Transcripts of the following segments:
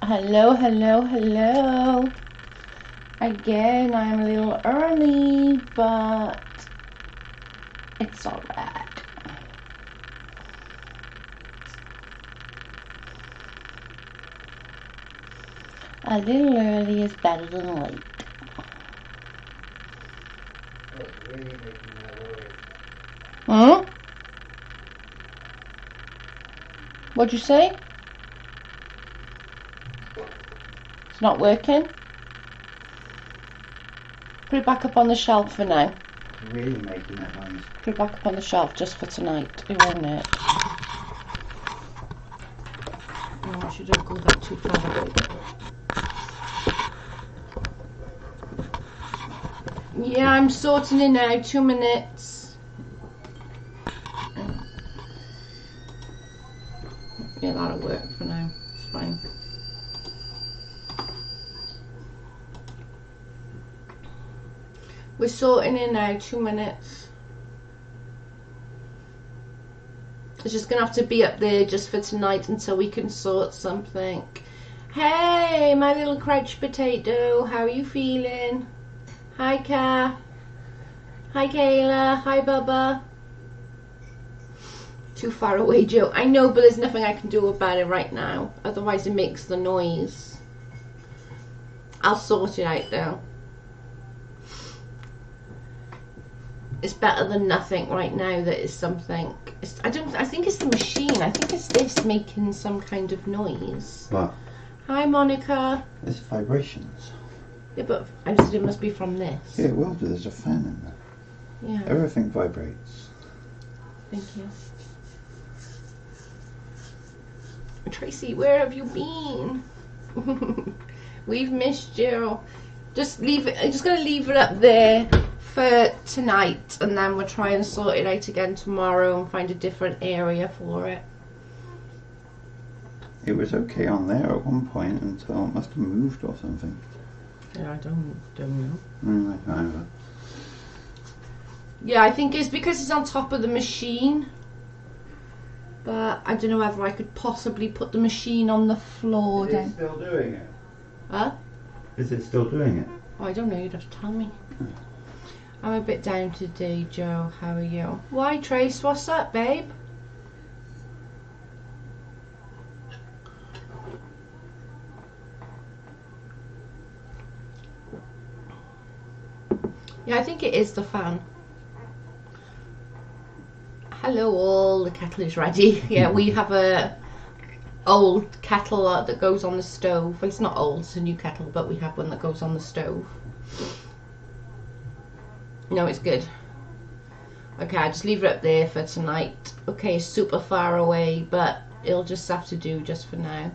Hello, hello, hello. Again, I'm a little early, but it's alright. A little early is better than late. Hmm? What'd you say? It's not working? Put it back up on the shelf for now. It's really making that noise. Put it back up on the shelf just for tonight. It won't it? No, I shouldn't go that too far away. Yeah, I'm sorting it now. 2 minutes. Yeah, that'll work for now. It's fine. We're sorting it now. 2 minutes. It's just gonna have to be up there just for tonight until we can sort something. Hey, my little crouch potato. How are you feeling? Hi, Ka. Hi, Kayla. Hi, Bubba. Too far away, Joe. I know, but there's nothing I can do about it right now. Otherwise, it makes the noise. I'll sort it out, though. It's better than nothing right now. That is something. I think it's the machine. I think it's this making some kind of noise. What? Hi, Monica. It's vibrations. Yeah, but I said it must be from this. Yeah, it will do. There's a fan in there. Yeah. Everything vibrates. Thank you. Tracy, where have you been? We've missed you. Just leave it. I'm just gonna leave it up there for tonight, and then we'll try and sort it out again tomorrow and find a different area for it. It was okay on there at one point until it must have moved or something. Yeah, I don't know. I can't know. Yeah, I think it's because it's on top of the machine. But I don't know whether I could possibly put the machine on the floor Is then. it still doing it? Huh? Is it still doing it? Oh, I don't know, you'd have to tell me. I'm a bit down today, Joe. How are you? Why, Trace? What's up, babe? Yeah, I think it is the fan. Hello all, the kettle is ready. Yeah, we have a old kettle that goes on the stove. Well, it's not old, it's a new kettle, but we have one that goes on the stove. No, it's good. Okay, I'll just leave it up there for tonight. Okay, it's super far away, but it'll just have to do just for now.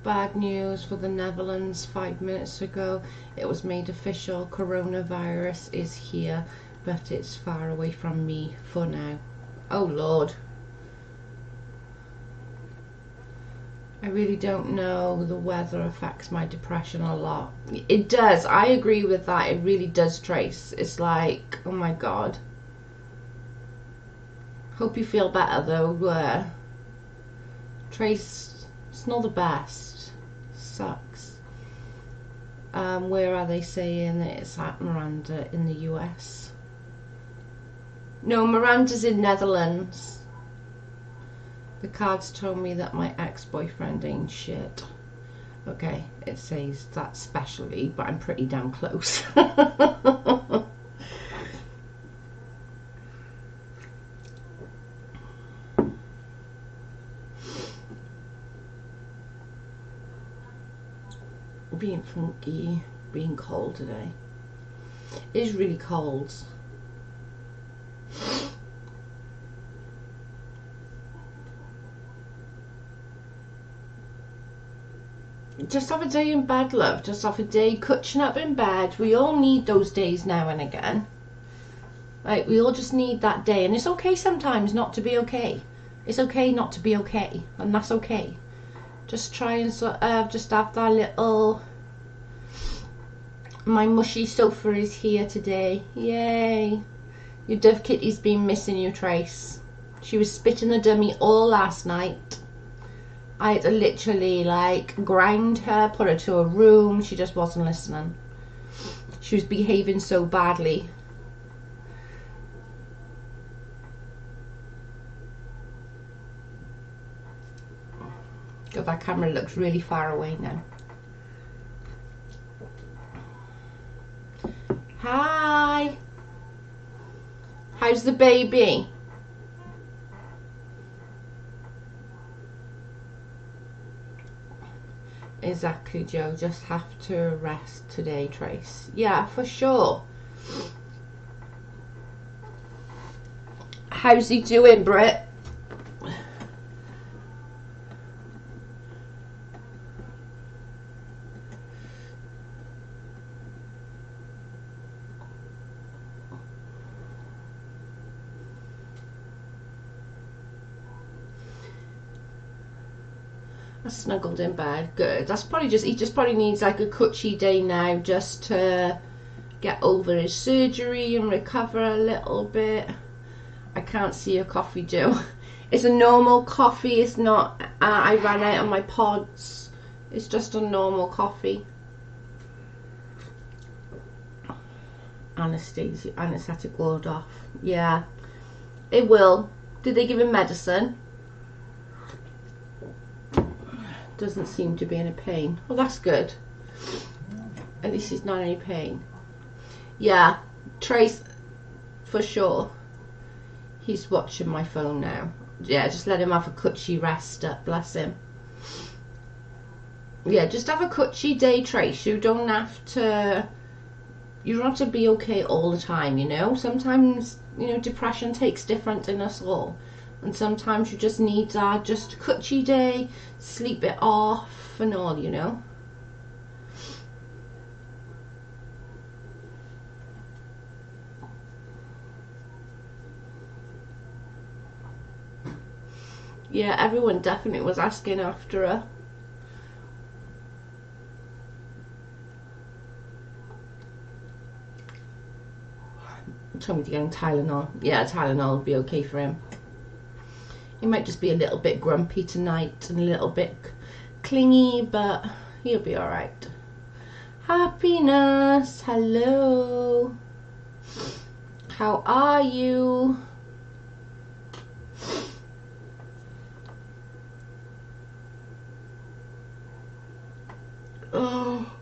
Bad news for the Netherlands. 5 minutes ago it was made official. Coronavirus is here, but it's far away from me for now. Oh Lord. I really don't know. The weather affects my depression a lot. It does. I agree with that. It really does, Trace. It's like, oh my God. Hope you feel better though. Trace, it's not the best. Sucks. Where are they saying it's at, Miranda? In the US? No, Miranda's in Netherlands. The cards told me that my ex-boyfriend ain't shit. Okay, it says that specially, but I'm pretty damn close. Being funky, being cold today. It is really cold. Just have a day in bed, love. Just have a day catching up in bed. We all need those days now and again. Like, we all just need that day. And it's okay sometimes not to be okay. It's okay not to be okay. And that's okay. Just try and sort of just have that little My mushy sofa is here today. Yay! Your Dove Kitty's been missing you, Trace. She was spitting the dummy all last night. I had to literally like grind her, put her to a room. She just wasn't listening. She was behaving so badly. God, that camera looks really far away now. Hi. How's the baby? Exactly, Joe. Just have to rest today, Trace. Yeah, for sure. How's he doing, Britt? Snuggled in bed. Good. That's probably just, he just probably needs like a cutchy day now just to get over his surgery and recover a little bit. I can't see your coffee, Joe. It's a normal coffee. It's not I ran out of my pods. It's just a normal coffee. Anesthetic ward off. Yeah, it will. Did they give him medicine? Doesn't seem to be in a pain. Well, that's good. At least he's not in any pain. Yeah, Trace, for sure. He's watching my phone now. Yeah, just let him have a cutchy rest up, bless him. Yeah, just have a cutchy day, Trace. You don't have to be okay all the time, you know. Sometimes, you know, depression takes different in us all. And sometimes you just need that, just a cutchy day, sleep it off and all, you know. Yeah, everyone definitely was asking after her. Told me to get him Tylenol. Yeah, Tylenol would be okay for him. He might just be a little bit grumpy tonight and a little bit clingy, but he'll be alright. Happiness, hello. How are you? Oh,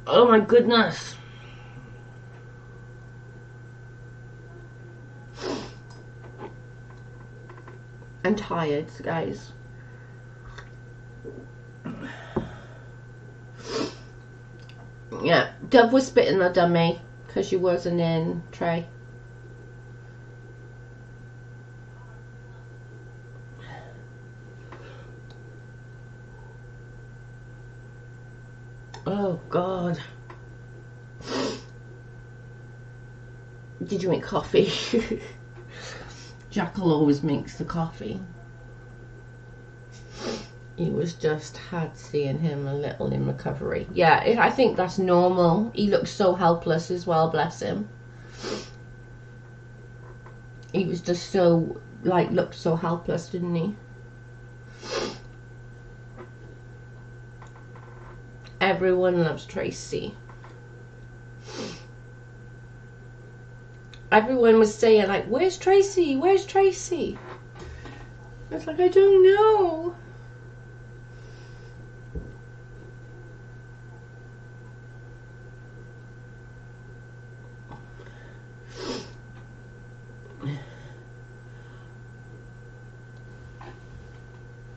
oh my goodness. I'm tired, guys. Yeah, Dove was spitting the dummy because she wasn't in Trey. Oh God. Did you make coffee? Jackal always makes the coffee. He was just had seeing him a little in recovery. Yeah, I think that's normal. He looked so helpless as well, bless him. He was just so, like, looked so helpless, didn't he? Everyone loves Tracy. Everyone was saying, like, where's Tracy? Where's Tracy? It's like, I don't know.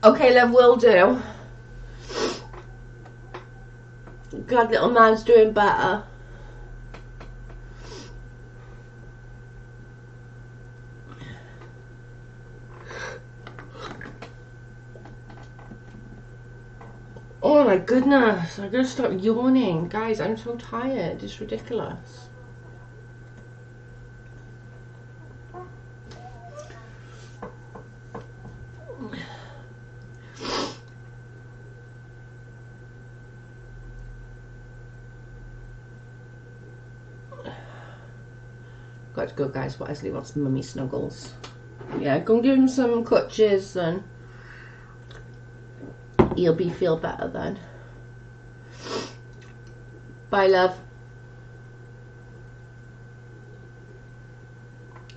Okay, love, will do. Glad little man's doing better. Oh my goodness, I gotta stop yawning. Guys, I'm so tired. It's ridiculous. got to go, guys. Wesley wants mummy snuggles. Yeah, go and give him some clutches and he'll feel better then. Bye, love.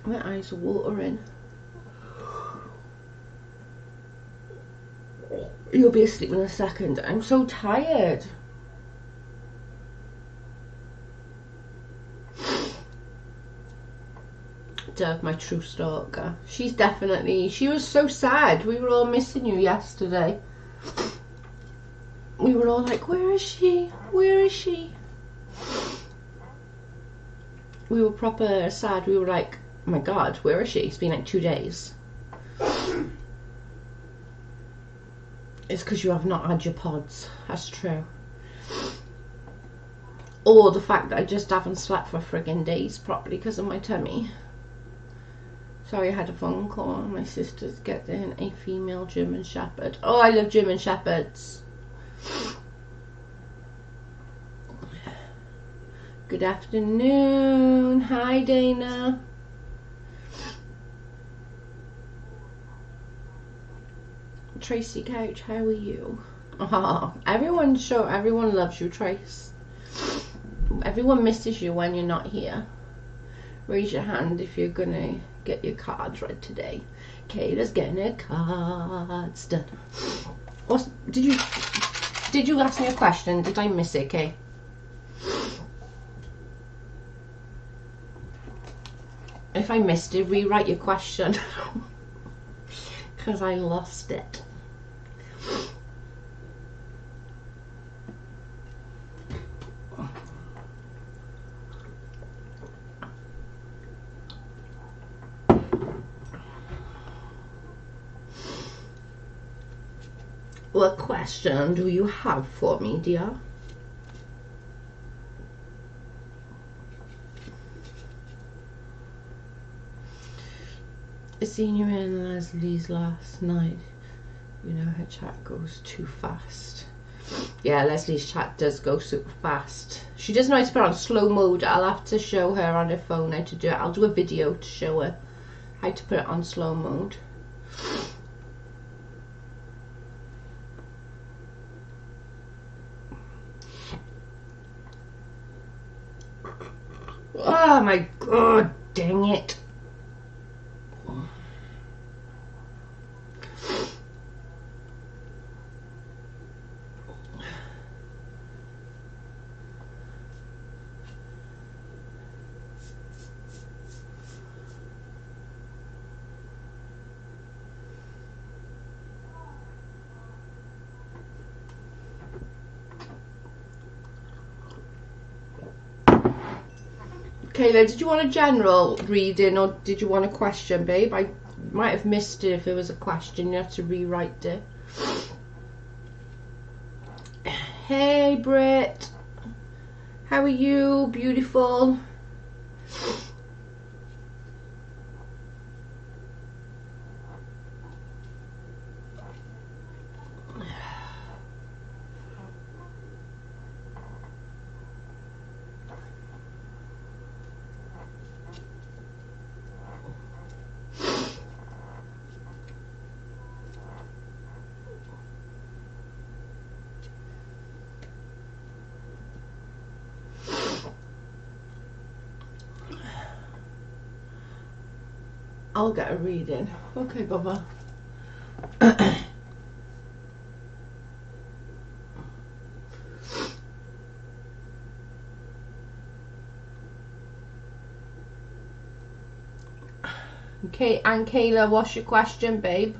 My eyes are watering. You'll be asleep in a second. I'm so tired. Dove, my true stalker. She was so sad. We were all missing you yesterday. We were all like, where is she? Where is she? We were proper sad. We were like, oh my god, where is she? It's been like 2 days. It's because you have not had your pods. That's true. Or the fact that I just haven't slept for friggin' days properly because of my tummy. Sorry, I had a phone call. My sister's getting a female German Shepherd. Oh, I love German Shepherds. Good afternoon. Hi, Dana. Tracy Couch, how are you? Oh, everyone loves you, Trace. Everyone misses you when you're not here. Raise your hand if you're gonna get your cards read today. Kayla's getting her cards done. Did you ask me a question? Did I miss it, Kay? If I missed it, rewrite your question. Because I lost it. What question do you have for me, dear? I seen you in Leslie's last night. You know, her chat goes too fast. Yeah, Leslie's chat does go super fast. She doesn't know how to put it on slow mode. I'll have to show her on her phone how to do it. I'll do a video to show her how to put it on slow mode. Oh my god, dang it. Kayla, did you want a general reading or did you want a question, babe? I might have missed it if it was a question. You have to rewrite it. Hey, Britt. How are you? Beautiful. I'll get a reading. Okay, Bubba. Okay, and Kayla, what's your question, babe?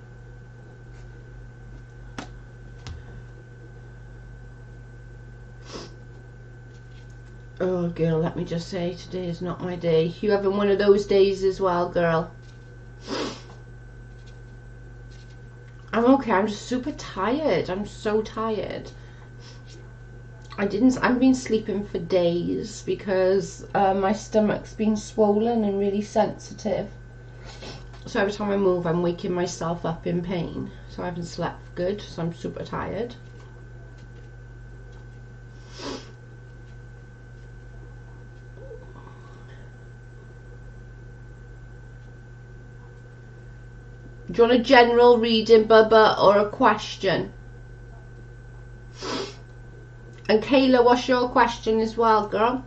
Oh, girl, let me just say, today is not my day. You having one of those days as well, girl? I'm okay. I'm just super tired. I'm so tired. I've been sleeping for days because my stomach's been swollen and really sensitive. So every time I move, I'm waking myself up in pain. So I haven't slept good. So I'm super tired. Do you want a general reading, Bubba, or a question? And Kayla, what's your question as well, girl?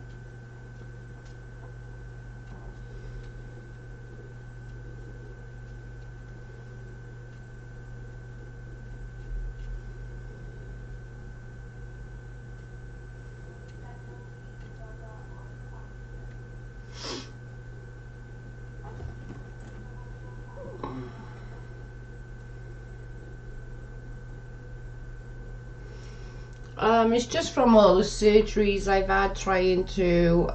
It's just from all the surgeries I've had trying to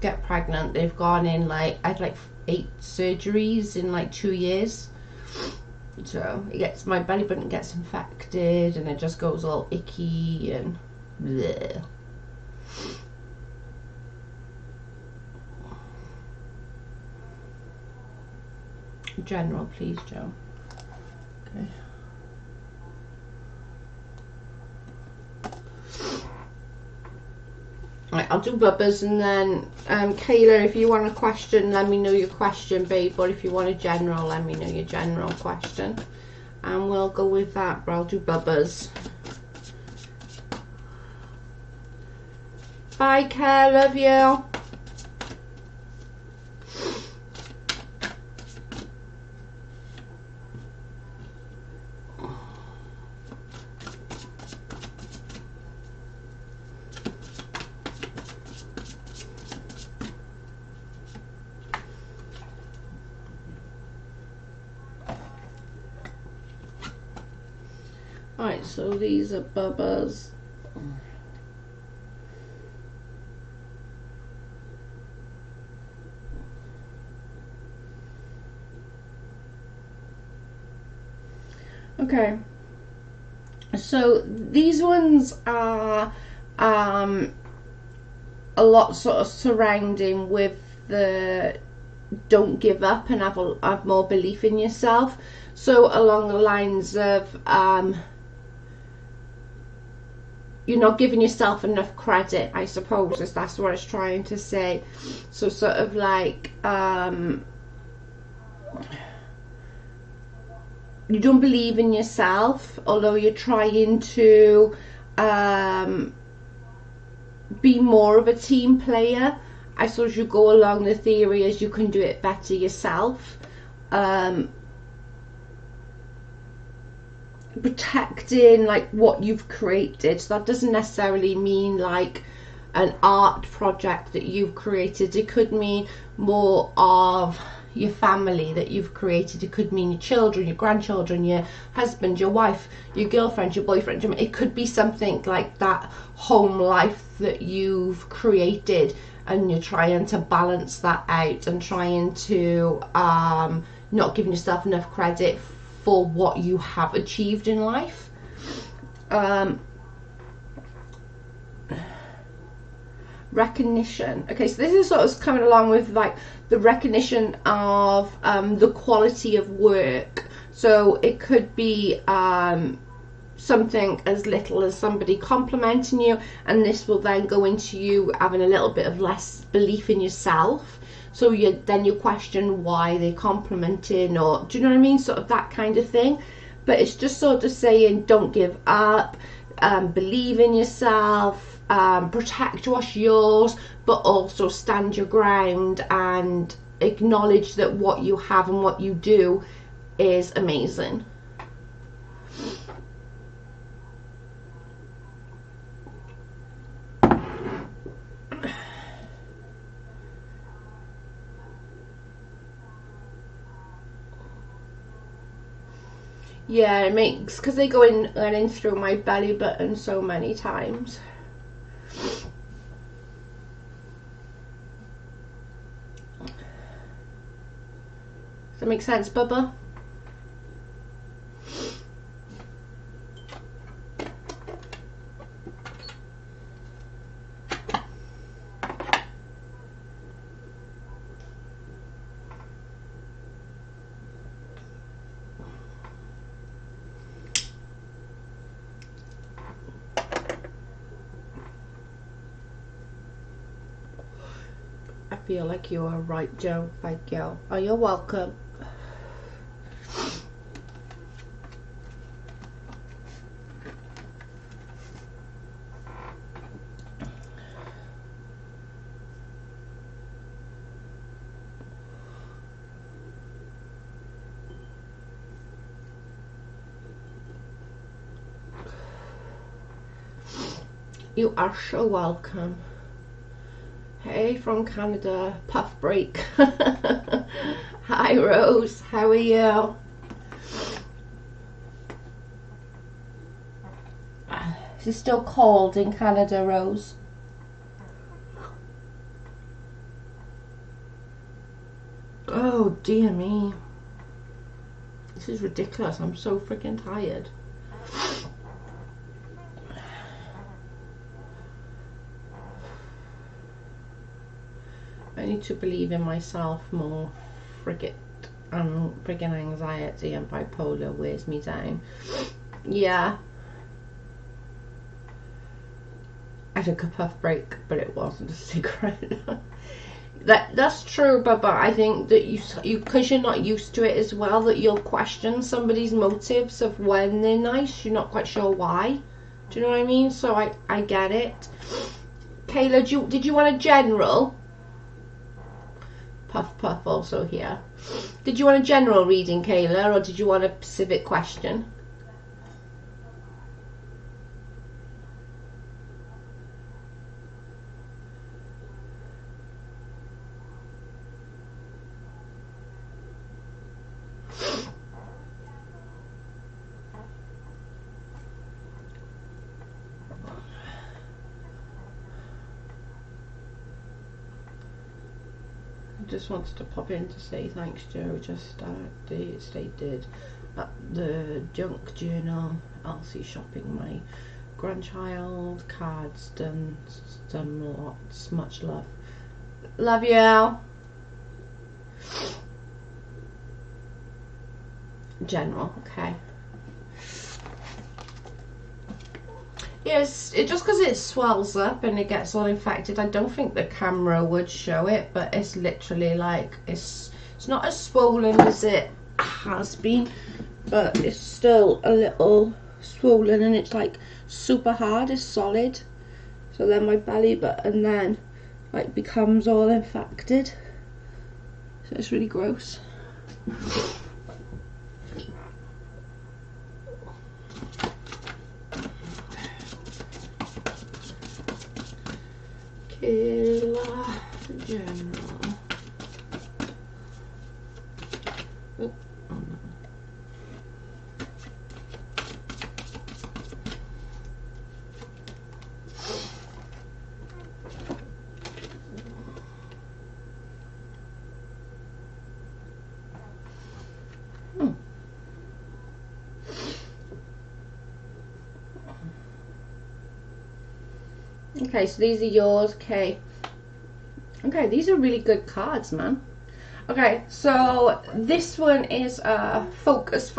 get pregnant. They've gone in like, I had like 8 surgeries in like 2 years. So it gets, my belly button gets infected and it just goes all icky and bleh. General, please, Joe. Okay. Right, I'll do Bubba's, and then Kayla, if you want a question, let me know your question, babe, or if you want a general, let me know your general question, and we'll go with that. But I'll do Bubba's. Bye, Care, love you. Alright, so these are Bubba's. Okay, so these ones are a lot sort of surrounding with the don't give up and have more belief in yourself. So along the lines of you're not giving yourself enough credit, I suppose, is that's what it's trying to say. So sort of like you don't believe in yourself, although you're trying to be more of a team player. I suppose you go along the theory as you can do it better yourself. Protecting like what you've created, so that doesn't necessarily mean like an art project that you've created. It could mean more of your family that you've created. It could mean your children, your grandchildren, your husband, your wife, your girlfriend, your boyfriend. It could be something like that home life that you've created, and you're trying to balance that out and trying to not giving yourself enough credit for what you have achieved in life. Recognition. Okay, so this is sort of coming along with like the recognition of the quality of work. So it could be something as little as somebody complimenting you, and this will then go into you having a little bit of less belief in yourself. So then you question why they're complimenting, or do you know what I mean? Sort of that kind of thing. But it's just sort of saying don't give up, believe in yourself, protect what's yours, but also stand your ground and acknowledge that what you have and what you do is amazing. Yeah, it makes, because they go in through my belly button so many times. Does that make sense, Bubba? I feel like you are right, Joe. Thank you. Oh, you're welcome. You are so welcome. Hey, from Canada, puff break. Hi, Rose. How are you? Is it still cold in Canada, Rose? Oh, dear me. This is ridiculous. I'm so freaking tired. I need to believe in myself more. Friggin' anxiety and bipolar wears me down. Yeah. I took a puff break, but it wasn't a cigarette. That's true, but I think that you because you're not used to it as well, that you'll question somebody's motives of when they're nice. You're not quite sure why. Do you know what I mean? So I get it. Kayla, did you want a general? Puff puff also here. Did you want a general reading, Kayla, or did you want a specific question? Just wanted to pop in to say thanks, Joe. Just stated at the junk journal. Elsie shopping my grandchild. Cards done lots. Much love. Love you. General. Okay. Yes, just because it swells up and it gets all infected, I don't think the camera would show it, but it's literally like, it's not as swollen as it has been, but it's still a little swollen, and it's like super hard, it's solid. So then my belly button then like becomes all infected, so it's really gross. Kayla General. Oh, no. Okay, so these are yours. Okay, these are really good cards, man. Okay, so this one is a focus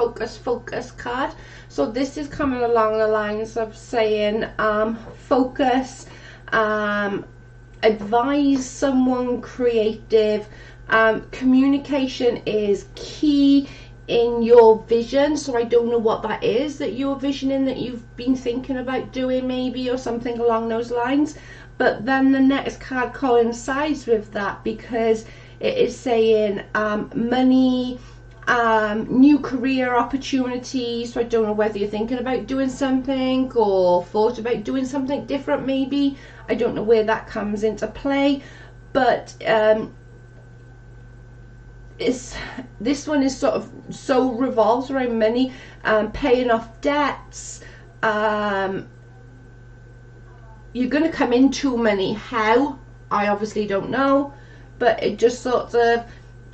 card. So this is coming along the lines of saying focus, advise someone creative. Communication is key in your vision, so I don't know what that is that you're visioning, that you've been thinking about doing maybe, or something along those lines. But then the next card coincides with that, because it is saying money, new career opportunities. So I don't know whether you're thinking about doing something or thought about doing something different maybe. I don't know where that comes into play, but this one is sort of so revolves around money, paying off debts. You're going to come into money. How? I obviously don't know, but it just sort of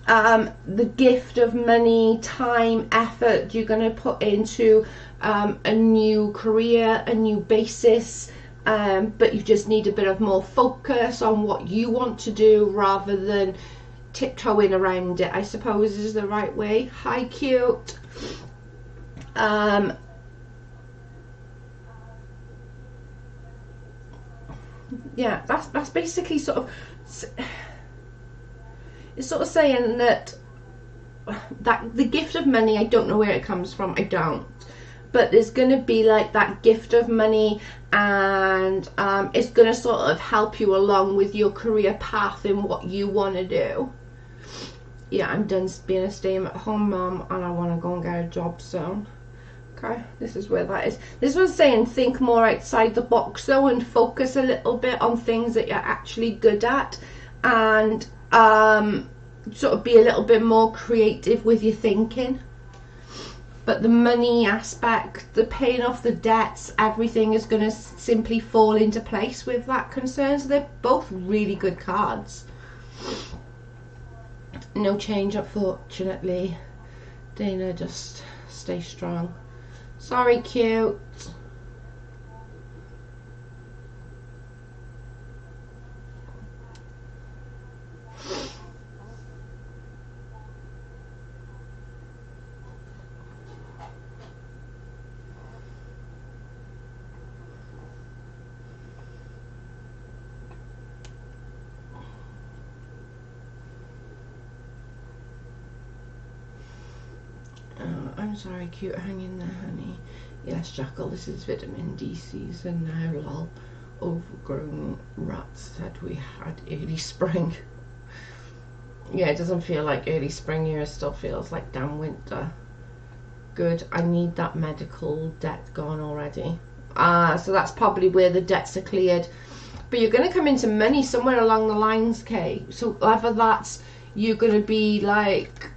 the gift of money, time, effort you're going to put into a new career, a new basis, but you just need a bit of more focus on what you want to do rather than tiptoeing around it, I suppose is the right way. Hi, cute. Yeah, that's basically sort of, it's sort of saying that the gift of money, I don't know where it comes from, I don't, but there's going to be like that gift of money, and it's going to sort of help you along with your career path and what you want to do. Yeah, I'm done being a stay-at-home mom and I want to go and get a job soon. Okay, this is where that is. This was saying think more outside the box though, and focus a little bit on things that you're actually good at, and sort of be a little bit more creative with your thinking. But the money aspect, the paying off the debts, everything is going to simply fall into place with that concern. So they're both really good cards. No change, unfortunately. Dana, just stay strong. Sorry, cute. I'm sorry, cute. Hang in there, honey. Yes, Jackal, this is vitamin D season now, lol. Overgrown rats said we had early spring. Yeah, it doesn't feel like early spring here. It still feels like damn winter. Good. I need that medical debt gone already. So that's probably where the debts are cleared. But you're going to come into money somewhere along the lines, Kay. So whether that's you're going to be like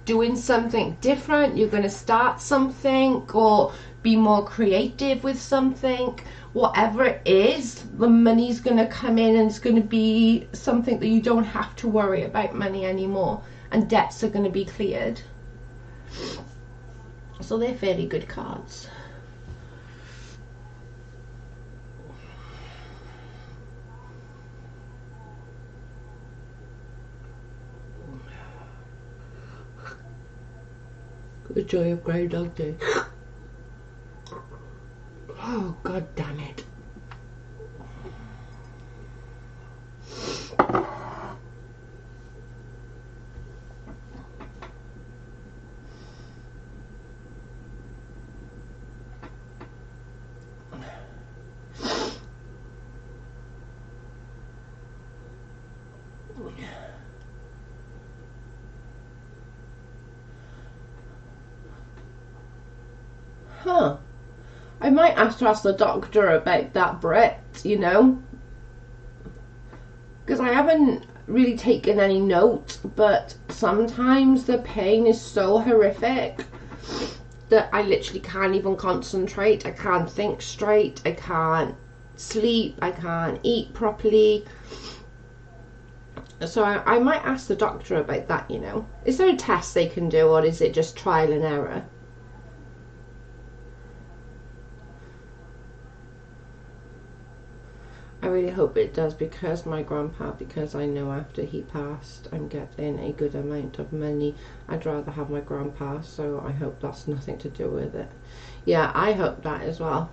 doing something different, you're going to start something, or be more creative with something, whatever it is, the money's going to come in, and it's going to be something that you don't have to worry about money anymore, and debts are going to be cleared. So they're fairly good cards. The joy of Groundhog Day. Oh, god damn it. Huh. I might have to ask the doctor about that, Brett, you know, because I haven't really taken any notes, but sometimes the pain is so horrific that I literally can't even concentrate. I can't think straight. I can't sleep. I can't eat properly. So I might ask the doctor about that, you know. Is there a test they can do, or is it just trial and error? I really hope it does, because my grandpa, because I know after he passed I'm getting a good amount of money. I'd rather have my grandpa, so I hope that's nothing to do with it. Yeah, I hope that as well.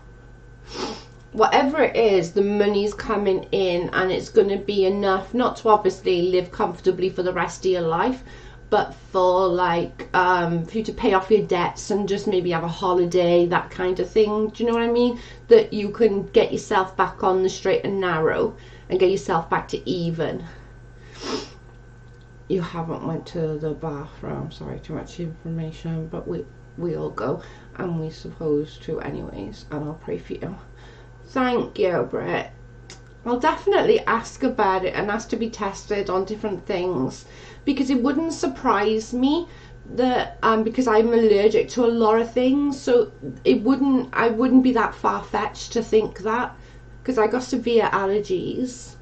Whatever it is, the money's coming in, and it's going to be enough not to obviously live comfortably for the rest of your life, but for like for you to pay off your debts and just maybe have a holiday, that kind of thing. Do you know what I mean? That you can get yourself back on the straight and narrow and get yourself back to even. You haven't went to the bathroom. Sorry, too much information, but we all go, and we supposed to anyways, and I'll pray for you. Thank you, Brett. I'll definitely ask about it and ask to be tested on different things, because it wouldn't surprise me that because I'm allergic to a lot of things, so I wouldn't be that far-fetched to think that, because I got severe allergies.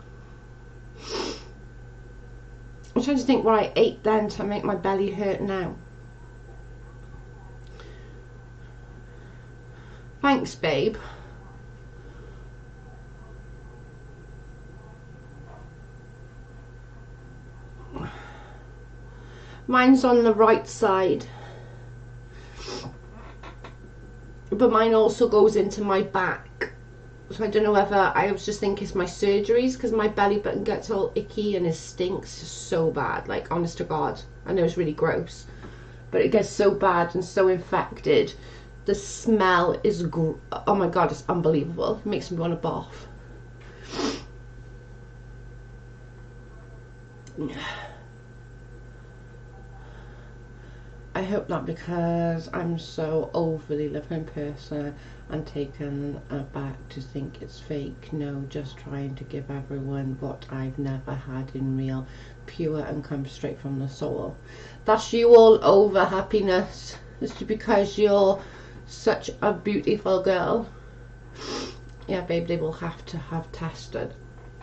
I'm trying to think what I ate then to make my belly hurt now. Thanks, babe. Mine's on the right side, but mine also goes into my back, so I don't know whether, I was just thinking it's my surgeries, because my belly button gets all icky and it stinks so bad, like honest to God. I know it's really gross, but it gets so bad and so infected. The smell is oh my God, it's unbelievable. It makes me want to barf. I hope not, because I'm so overly loving person and taken aback to think it's fake. No, just trying to give everyone what I've never had in real, pure and come straight from the soul. That's you all over, happiness. It's because you're such a beautiful girl. Yeah, babe, they will have to have tested.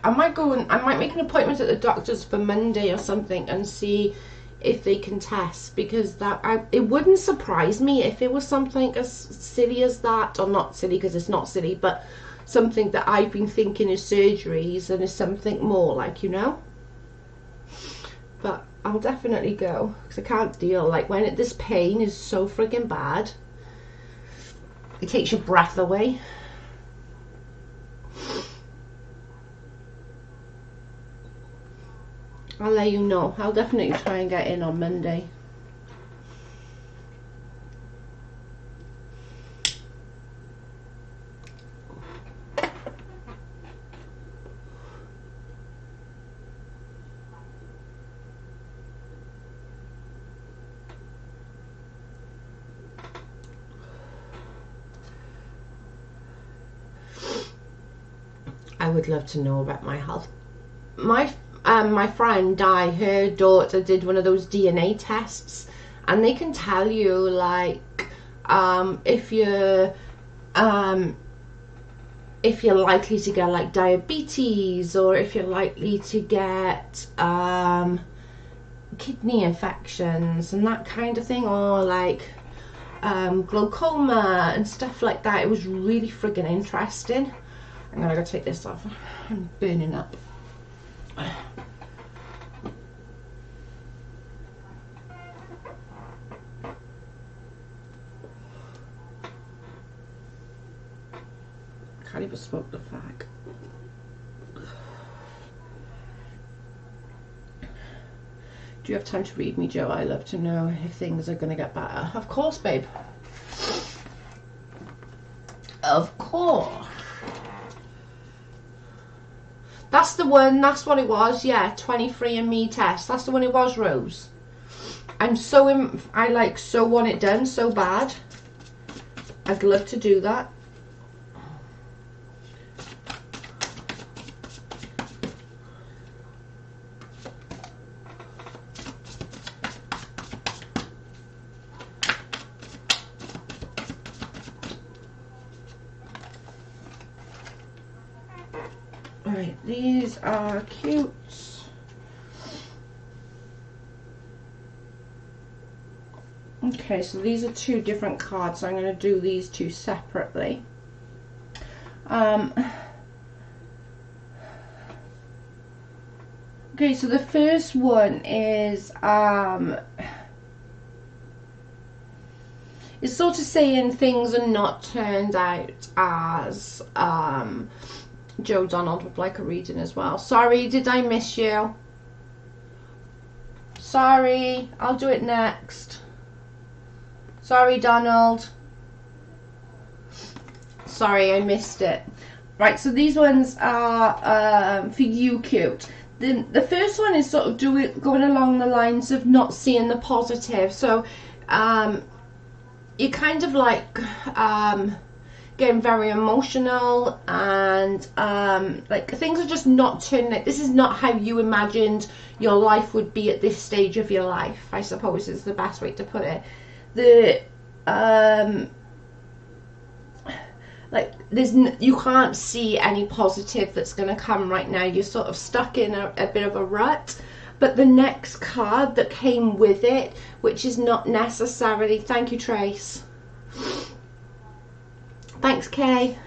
I might make an appointment at the doctor's for Monday or something and see if they can test, because it wouldn't surprise me if it was something as silly as that, or not silly because it's not silly, but something that I've been thinking is surgeries and is something more, like, you know. But I'll definitely go, because I can't deal, like, when this pain is so friggin' bad, it takes your breath away. I'll let you know. I'll definitely try and get in on Monday. I would love to know about my health. My friend Di, her daughter did one of those DNA tests, and they can tell you, like, if you're likely to get, like, diabetes, or if you're likely to get kidney infections and that kind of thing, or like glaucoma and stuff like that. It was really friggin' interesting. I'm gonna go take this off. I'm burning up. Can't even smoke the fag. Do you have time to read me, Joe? I love to know if things are gonna get better. Of course, babe. Of course. That's the one, that's what it was, yeah, 23andMe test. That's the one it was, Rose. I so want it done so bad. I'd love to do that. Right, these are cute. Okay, so these are two different cards, so I'm going to do these two separately. Okay, so the first one is it's sort of saying things are not turned out as Joe Donald would like a reading as well. Sorry, did I miss you? Sorry, I'll do it next. Sorry, Donald. Sorry, I missed it. Right, so these ones are for you, cute. The first one is sort of going along the lines of not seeing the positive. So you're kind of like getting very emotional, and like things are just not turning. This is not how you imagined your life would be at this stage of your life, I suppose is the best way to put it. Like you can't see any positive that's going to come right now. You're sort of stuck in a bit of a rut. But the next card that came with it, which is not necessarily, thank you, Trace. Thanks, Kay.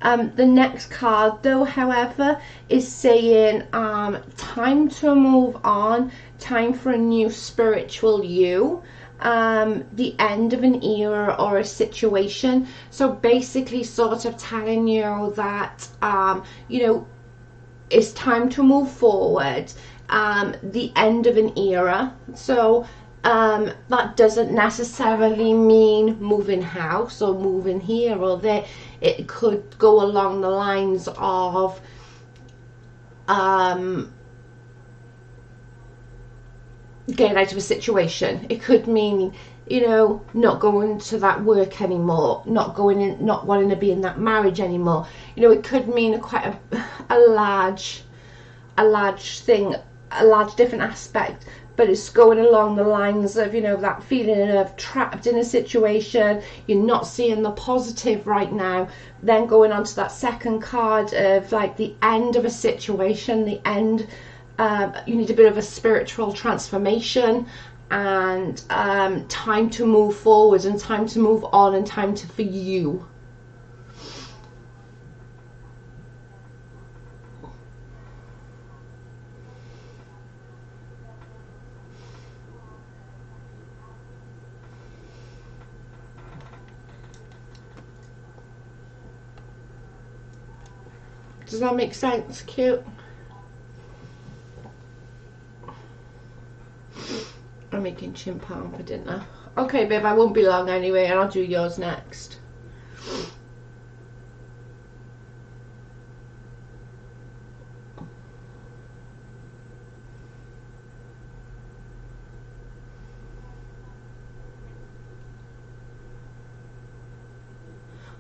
The next card, though, however, is saying time to move on, time for a new spiritual you, the end of an era or a situation. So basically sort of telling you that, you know, it's time to move forward, the end of an era. So that doesn't necessarily mean moving house or moving here or there. It could go along the lines of getting out of a situation. It could mean you know, not going to that work anymore, not going in, not wanting to be in that marriage anymore. You know, it could mean quite a large thing, a large different aspect, but it's going along the lines of, you know, that feeling of trapped in a situation, you're not seeing the positive right now. Then going on to that second card of like the end of a situation, the end, you need a bit of a spiritual transformation, and time to move forward and time to move on and time to for you. Does that make sense? Cute. I'm making chimpan for dinner. Okay, babe, I won't be long anyway, and I'll do yours next.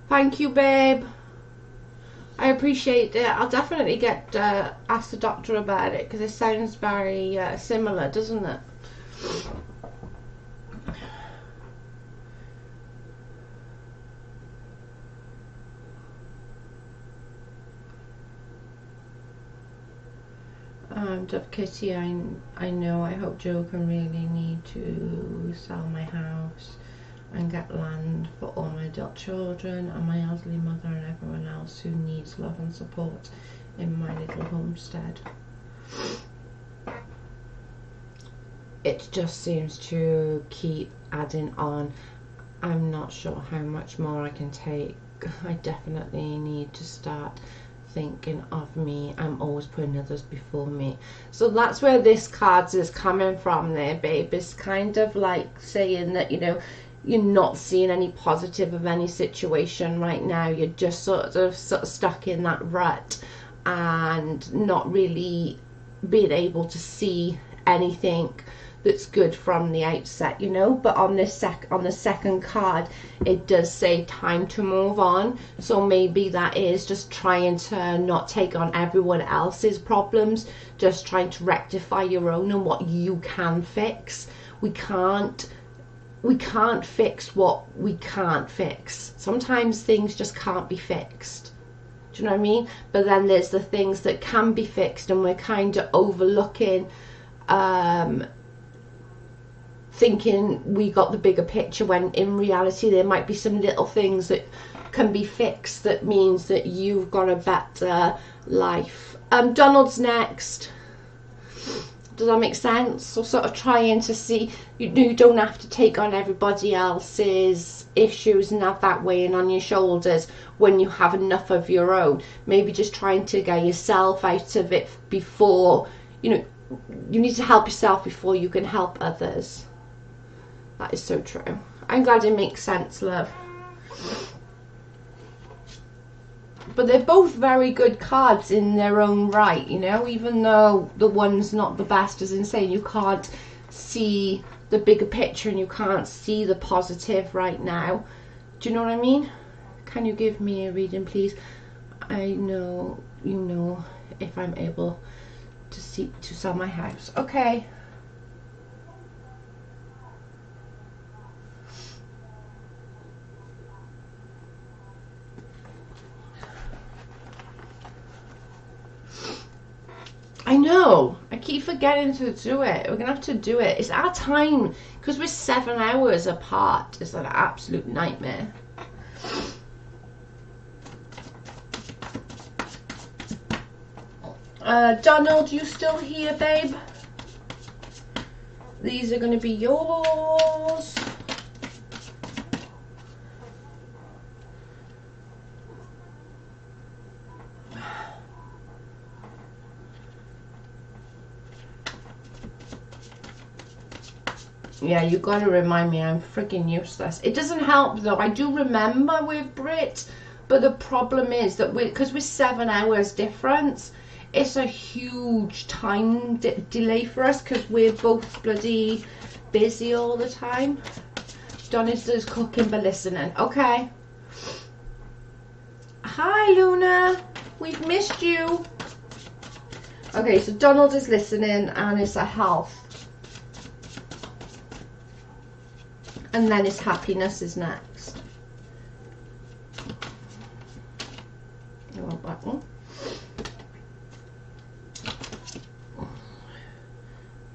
Thank you, babe. I appreciate it. I'll definitely get ask the doctor about it, because it sounds very similar, doesn't it? Dove Kitty, I know. I hope Joe can really need to sell my house and get land for all my adult children and my elderly mother and everyone else who needs love and support in my little homestead. It just seems to keep adding on. I'm not sure how much more I can take. I definitely need to start thinking of me. I'm always putting others before me. So that's where this card is coming from there, babe. It's kind of like saying that, you know, you're not seeing any positive of any situation right now. You're just sort of stuck in that rut and not really being able to see anything that's good from the outset, you know. But on this on the second card, it does say time to move on. So maybe that is just trying to not take on everyone else's problems, just trying to rectify your own and what you can fix. We can't fix what we can't fix. Sometimes things just can't be fixed. Do you know what I mean? But then there's the things that can be fixed, and we're kind of overlooking, thinking we got the bigger picture, when in reality there might be some little things that can be fixed that means that you've got a better life. Donald's next. Does that make sense? So sort of trying to see, you don't have to take on everybody else's issues and have that weighing on your shoulders when you have enough of your own. Maybe just trying to get yourself out of it before, you know, you need to help yourself before you can help others. That is so true. I'm glad it makes sense, love. But they're both very good cards in their own right, you know, even though the one's not the best, as in saying you can't see the bigger picture and you can't see the positive right now. Do you know what I mean? Can you give me a reading, please? I know, you know, if I'm able to sell my house. Okay. I know, I keep forgetting to do it. We're gonna have to do it. It's our time, because we're 7 hours apart. It's an absolute nightmare. Donald, you still here, babe? These are gonna be yours. Yeah, you gotta remind me, I'm freaking useless. It doesn't help though. I do remember with Brit, but the problem is that because we're 7 hours difference, it's a huge time delay for us, because we're both bloody busy all the time. Donna's just cooking but listening. Okay. Hi, Luna. We've missed you. Okay, so Donald is listening and it's a health. And then his happiness is next. I want that one.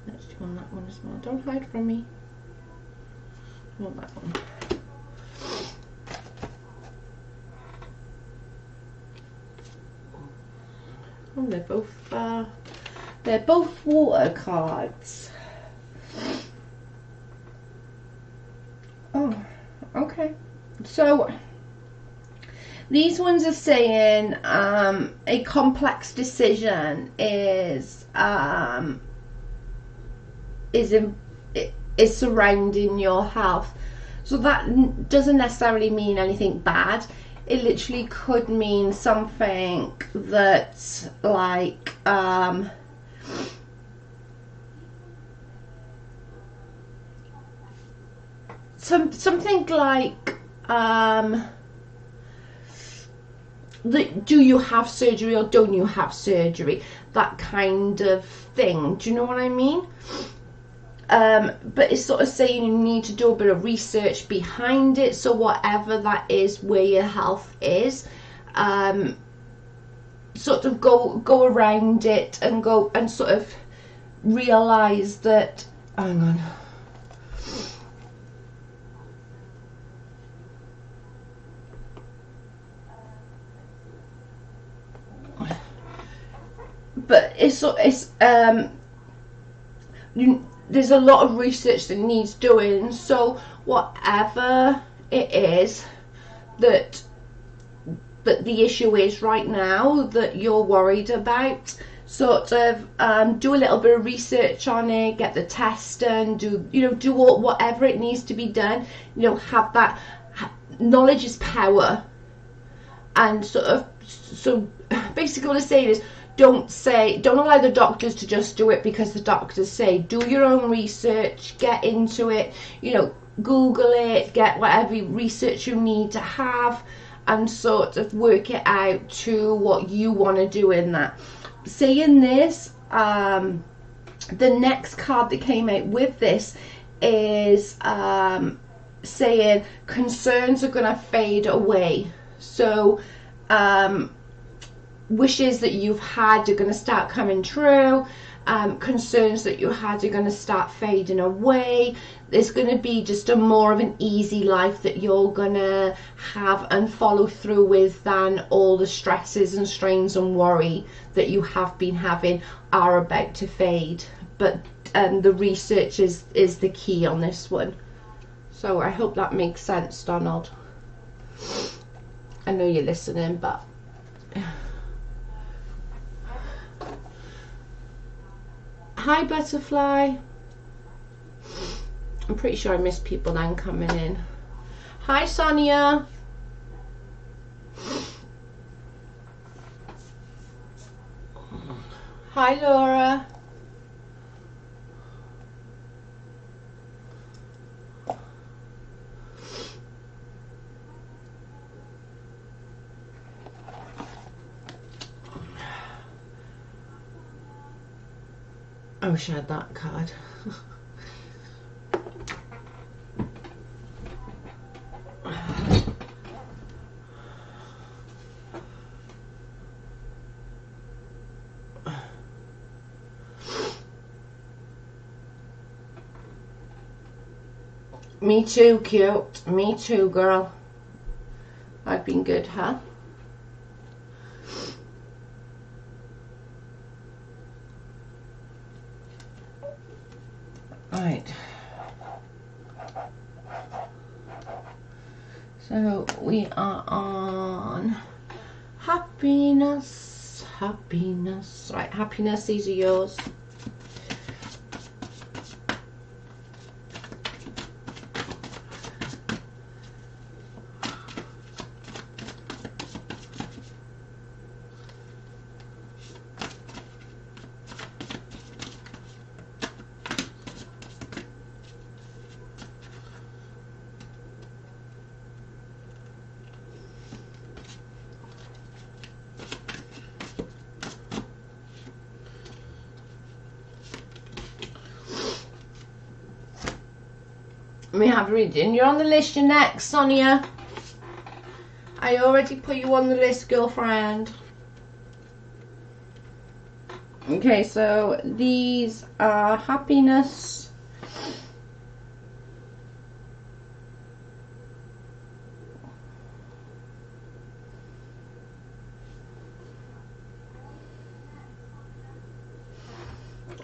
Let's do on that one as well. Don't hide from me. I want that one. Oh, they're both water cards. Oh, okay. So these ones are saying a complex decision is surrounding your health. So that doesn't necessarily mean anything bad. It literally could mean something that's like something like do you have surgery or don't you have surgery, that kind of thing. Do you know what I mean? But it's sort of saying you need to do a bit of research behind it. So whatever that is, where your health is, sort of go around it and go and sort of realize that, hang on, but there's a lot of research that needs doing. So whatever it is that the issue is right now that you're worried about, sort of do a little bit of research on it, get the test done, do whatever it needs to be done. Have that knowledge is power, and so basically what I'm saying is, don't allow the doctors to just do it because the doctors say. Do your own research, get into it, Google it, get whatever research you need to have, and sort of work it out to what you want to do in that. Saying this, the next card that came out with this is saying concerns are going to fade away. So wishes that you've had are going to start coming true. Concerns that you had are going to start fading away. There's going to be just a more of an easy life that you're going to have and follow through with, than all the stresses and strains and worry that you have been having are about to fade. But the research is the key on this one. So I hope that makes sense, Donald. I know you're listening, but hi, Butterfly. I'm pretty sure I missed people then coming in. Hi, Sonia. Hi, Laura. I wish I had that card. Me too, cute. Me too, girl. I've been good, huh? Right. So we are on happiness. Happiness. Right, happiness, these are yours. Let me have a reading. You're on the list. You're next, Sonia. I already put you on the list, girlfriend. Okay, so these are happiness.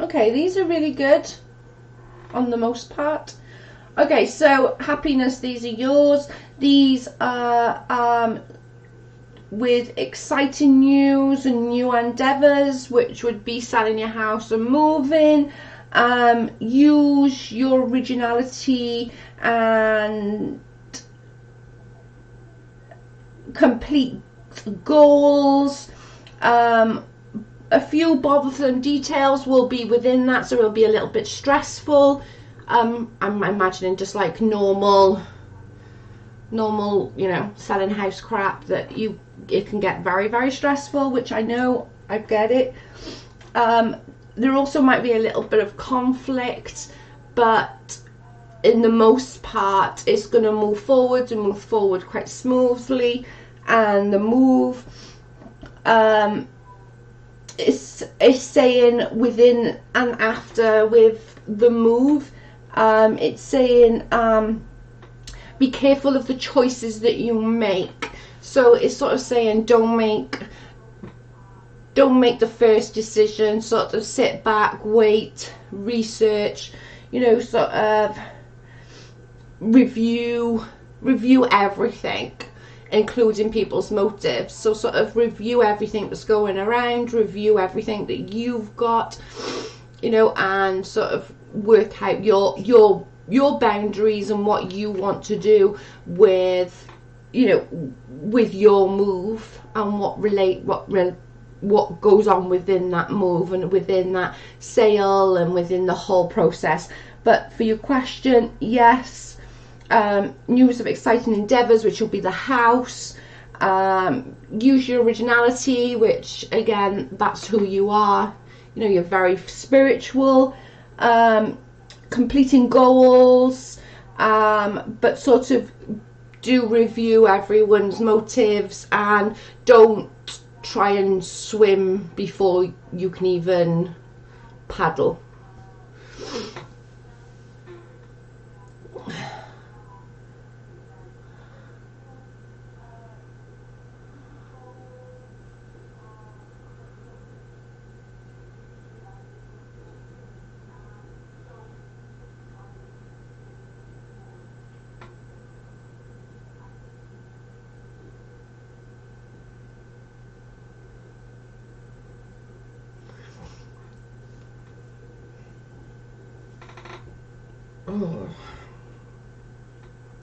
Okay, these are really good on the most part. Okay, so happiness, these are yours. These are with exciting news and new endeavors, which would be selling your house and moving. Use your originality and complete goals. A few bothersome details will be within that, so it'll be a little bit stressful. I'm imagining just like normal, you know, selling house crap that it can get very, very stressful, which I know, I get it. There also might be a little bit of conflict, but in the most part, it's going to move forward quite smoothly. And the move, it's saying within and after with the move, it's saying be careful of the choices that you make. So it's sort of saying don't make the first decision, sort of sit back, wait, research, you know, sort of review everything, including people's motives. So sort of review everything that's going around, review everything that you've got, you know, and sort of work out your boundaries and what you want to do with, you know, with your move, and what goes on within that move and within that sale and within the whole process. But for your question, yes, news of exciting endeavors, which will be the house. Use your originality, which again, that's who you are. You know, you're very spiritual. Completing goals, but sort of do review everyone's motives, and don't try and swim before you can even paddle.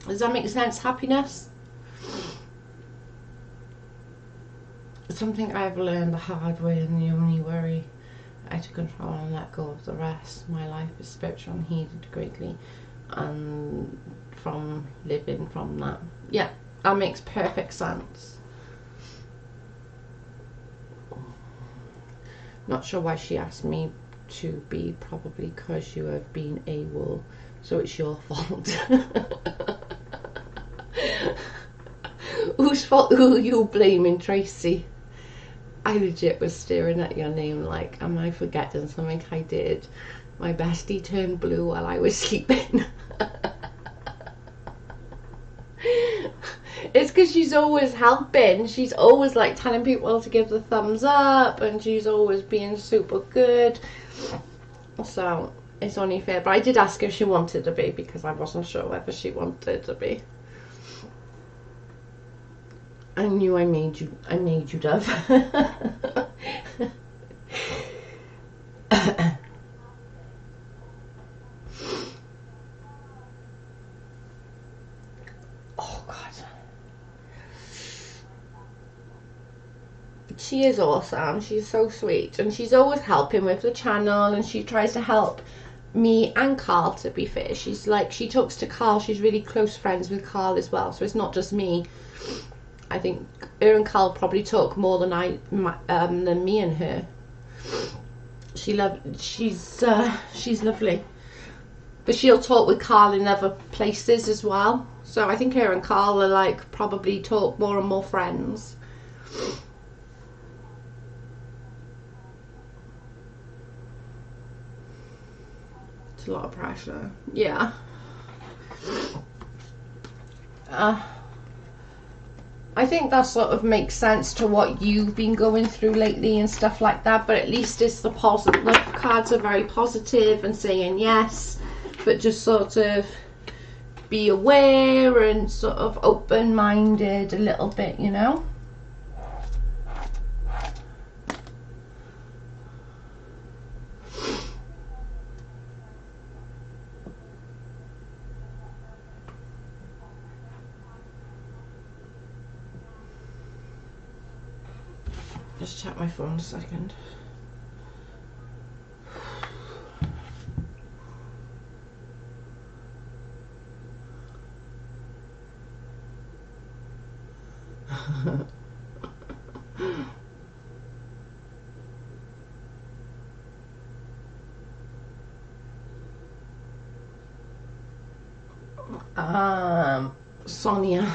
Does that make sense? Happiness? Something I've learned the hard way, and the only worry I to control and let go of the rest. My life is spiritual and heated greatly, and from living from that. Yeah, that makes perfect sense. Not sure why she asked me to be, probably because you have been AWOL, so it's your fault. Whose fault are you blaming, Tracy? I legit was staring at your name like, am I forgetting something I did? My bestie turned blue while I was sleeping. It's because she's always helping. She's always like telling people to give the thumbs up, and she's always being super good. So it's only fair. But I did ask her if she wanted to be, because I wasn't sure whether she wanted to be. I knew I made you, Dove. Oh God. She is awesome. She's so sweet, and she's always helping with the channel, and she tries to help me and Carl, to be fair. She's like, she talks to Carl. She's really close friends with Carl as well, so it's not just me. I think her and Carl probably talk more than than me and her. She's lovely. But she'll talk with Carl in other places as well. So I think her and Carl are like probably talk more and more friends. It's a lot of pressure. Yeah. I think that sort of makes sense to what you've been going through lately and stuff like that, but at least it's the positive. The cards are very positive and saying yes, but just sort of be aware and sort of open-minded a little bit, you know. Just check my phone a second. Sonia.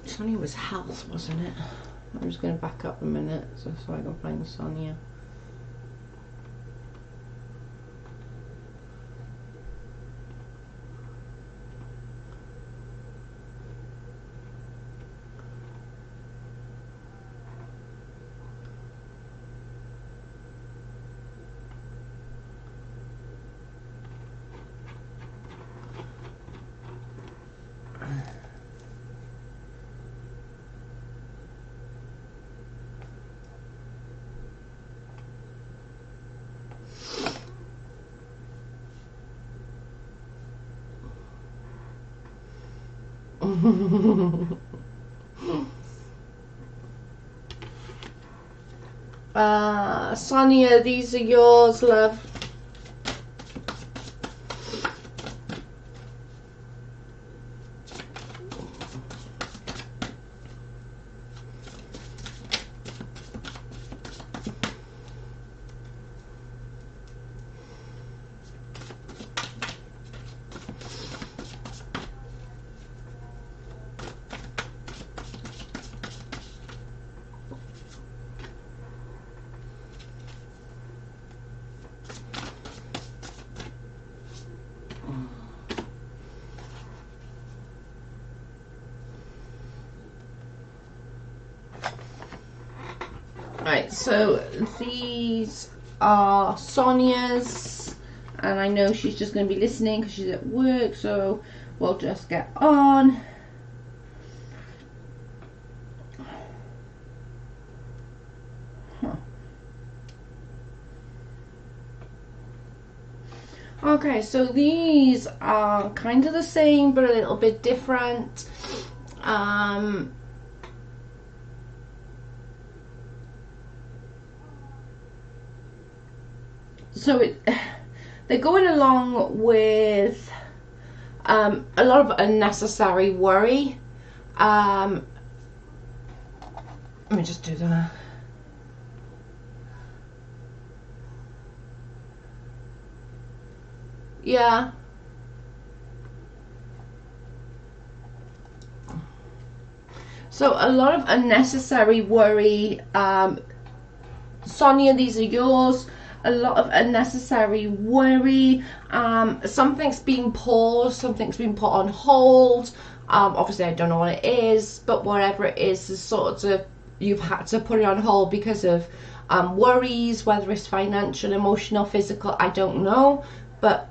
Sonia was health, wasn't it? I'm just going to back up a minute so I can find Sonia. Sonia, these are yours, love. Right, so these are Sonia's, and I know she's just going to be listening because she's at work, so we'll just get on. Okay, so these are kind of the same but a little bit different. So they're going along with a lot of unnecessary worry. Let me just do that. Yeah. So a lot of unnecessary worry. Sonia, these are yours. A lot of unnecessary worry. Something's been paused, something's been put on hold. Obviously I don't know what it is, but whatever it is sort of, you've had to put it on hold because of worries, whether it's financial, emotional, physical, I don't know, but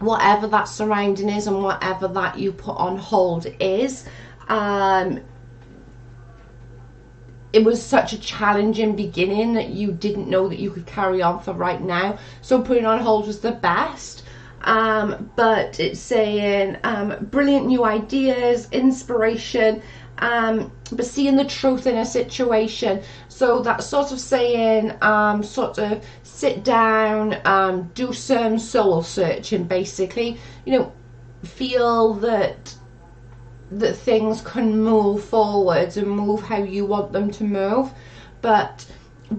whatever that surrounding is and whatever that you put on hold is, it was such a challenging beginning that you didn't know that you could carry on for right now. So putting on hold was the best. But it's saying brilliant new ideas, inspiration, but seeing the truth in a situation. So that's sort of saying sort of sit down, do some soul searching, basically. You know, feel that things can move forwards and move how you want them to move. But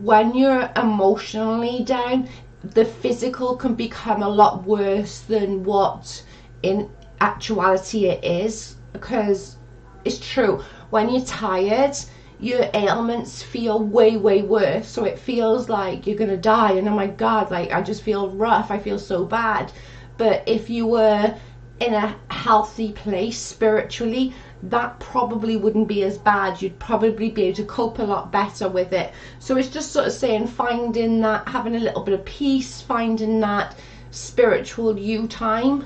when you're emotionally down, the physical can become a lot worse than what in actuality it is, because it's true, when you're tired your ailments feel way worse, so it feels like you're gonna die, and oh my god, like I just feel rough, I feel so bad. But if you were in a healthy place spiritually, that probably wouldn't be as bad. You'd probably be able to cope a lot better with it. So it's just sort of saying, finding that, having a little bit of peace, finding that spiritual you time,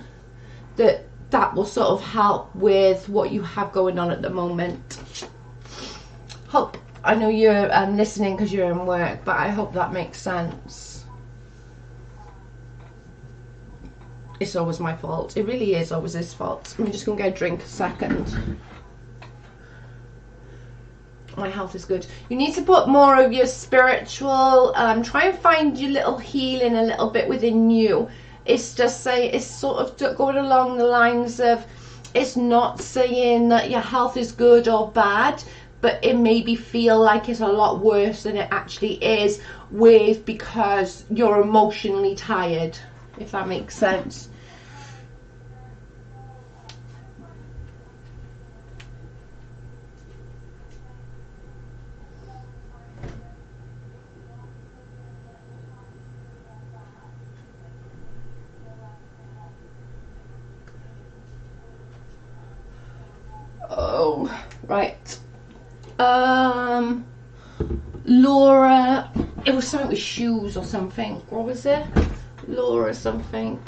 that will sort of help with what you have going on at the moment. Hope, I know you're listening because you're in work, but I hope that makes sense. It's always my fault. It really is always his fault. I'm just gonna get a drink a second. My health is good. You need to put more of your spiritual, try and find your little healing a little bit within you. It's just say, it's sort of going along the lines of, it's not saying that your health is good or bad, but it maybe feel like it's a lot worse than it actually is, because you're emotionally tired, if that makes sense. Oh, right. Laura, it was something with shoes or something. What was it? Laura something.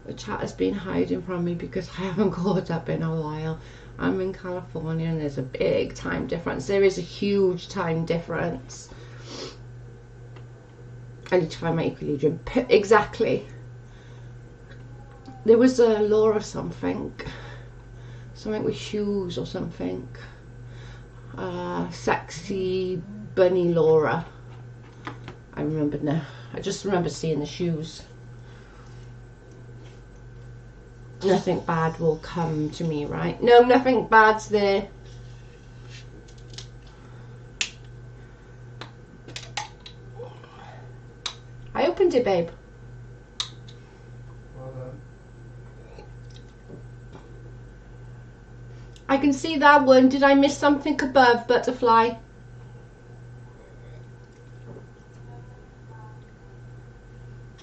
The chat has been hiding from me because I haven't caught up in a while. I'm in California and there's a big time difference. There is a huge time difference. I need to find my equilibrium. Exactly. There was a Laura something with shoes or something. Sexy bunny Laura. I remember now. I just remember seeing the shoes. Nothing bad will come to me, right? No, nothing bad's there. I opened it, babe. Well done. I can see that one. Did I miss something above, butterfly?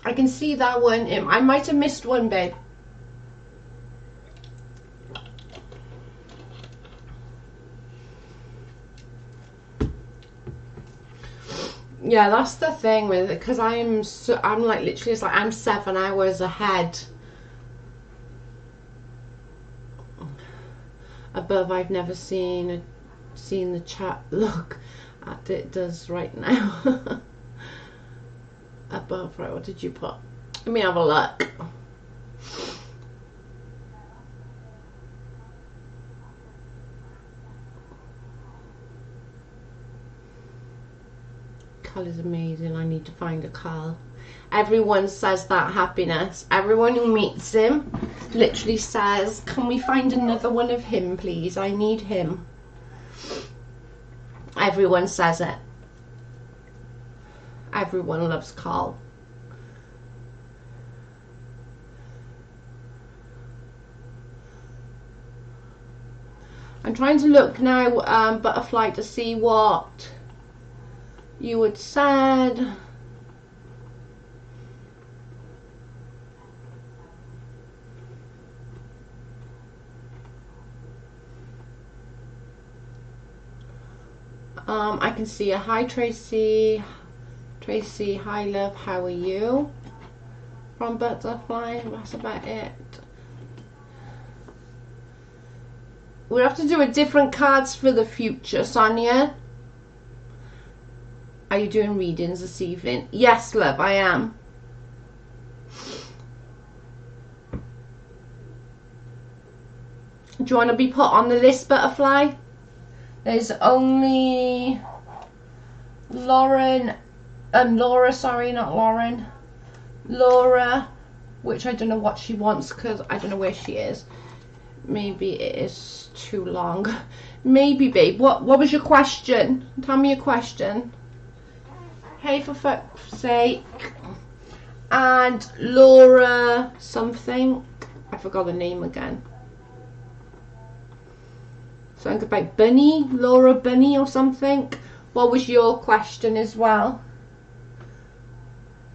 I can see that one. I might have missed one, babe. Yeah, that's the thing with it, because I'm like literally, it's like I'm 7 hours ahead. Above, I've never seen the chat look at it does right now. Above, right, what did you put? Let me have a look. Colour's amazing. I need to find a colour. Everyone says that, Happiness. Everyone who meets him literally says, can we find another one of him, please? I need him. Everyone says it. Everyone loves Carl. I'm trying to look now, Butterfly, to see what you had said. I can see a hi, Tracy. Tracy, hi love, how are you? From Butterfly, that's about it. We'll have to do a different cards for the future, Sonia. Are you doing readings this evening? Yes, love, I am. Do you want to be put on the list, Butterfly? There's only Laura, sorry, not Lauren. Laura, which I don't know what she wants because I don't know where she is. Maybe it is too long. Maybe, babe. What was your question? Tell me your question. Hey, for fuck's sake. And Laura something. I forgot the name again. Something about Bunny, Laura Bunny or something. What was your question as well?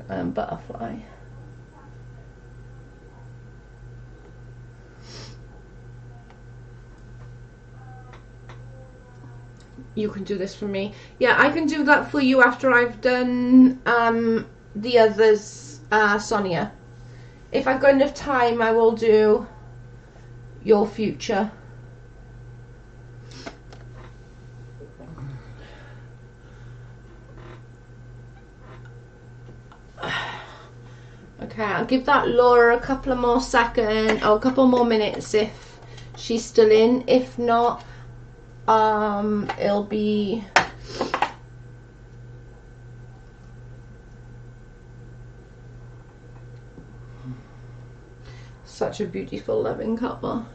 Butterfly. You can do this for me. Yeah, I can do that for you after I've done the others, Sonia. If I've got enough time, I will do your future. Okay, I'll give that Laura a couple of more seconds, or a couple more minutes if she's still in. If not, it'll be such a beautiful, loving couple.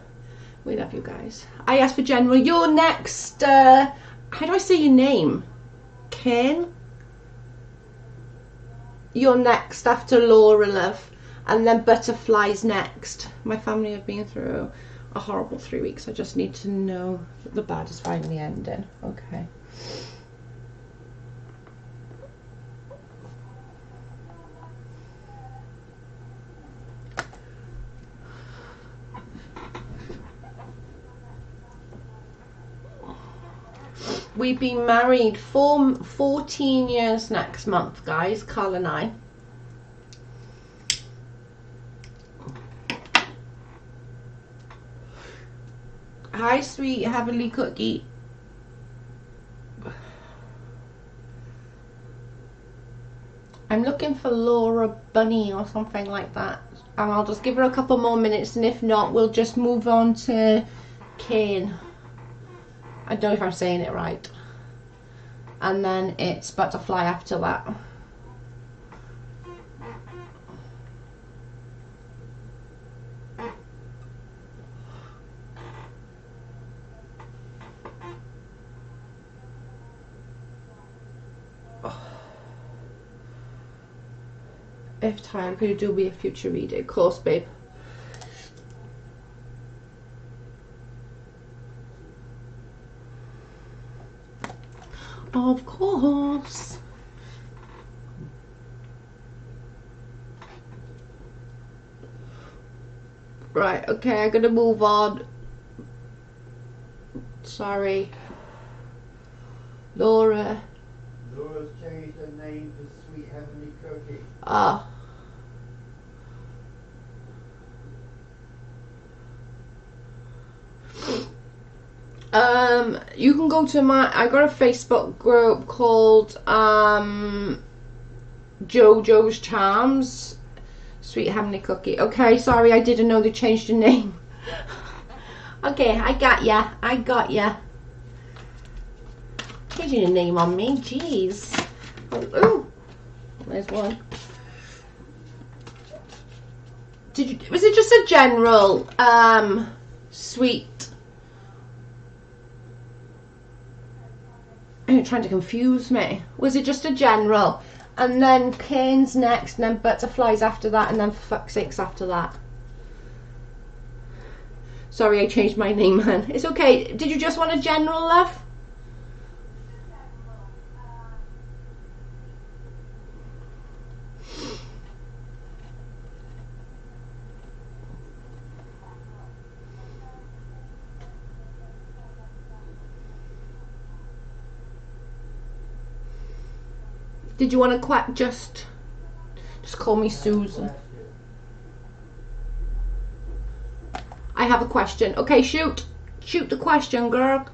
We love you guys. I asked for general. You're next. How do I say your name? Ken? You're next after Laura, love. And then Butterfly's next. My family have been through a horrible 3 weeks. I just need to know that the bad is finally ending. Okay. We've been married for 14 years next month, guys, Carl and I. Hi, sweet heavenly cookie. I'm looking for Laura Bunny or something like that. And I'll just give her a couple more minutes, and if not, we'll just move on to Kane. I don't know if I'm saying it right. And then it's Butterfly after that. If time, could you do me a future reading? Of course, babe. Of course. Right, okay, I'm gonna move on. Sorry. Laura. Laura's changed her name to Sweet Heavenly Cookie. Ah. You can go to I got a Facebook group called JoJo's Charms, Sweet Heavenly Cookie. Okay, sorry, I didn't know they changed the name. Okay, I got ya. I got ya. Changing the name on me, jeez. Oh, there's one. Was it just a general sweet? You're trying to confuse me. Was it just a general? And then Kane's next, and then Butterflies after that, and then for fuck's sakes after that. Sorry, I changed my name, man. It's okay. Did you just want a general, love? Did you want to quack? Just call me Susan. I have a question. Okay, shoot the question, girl.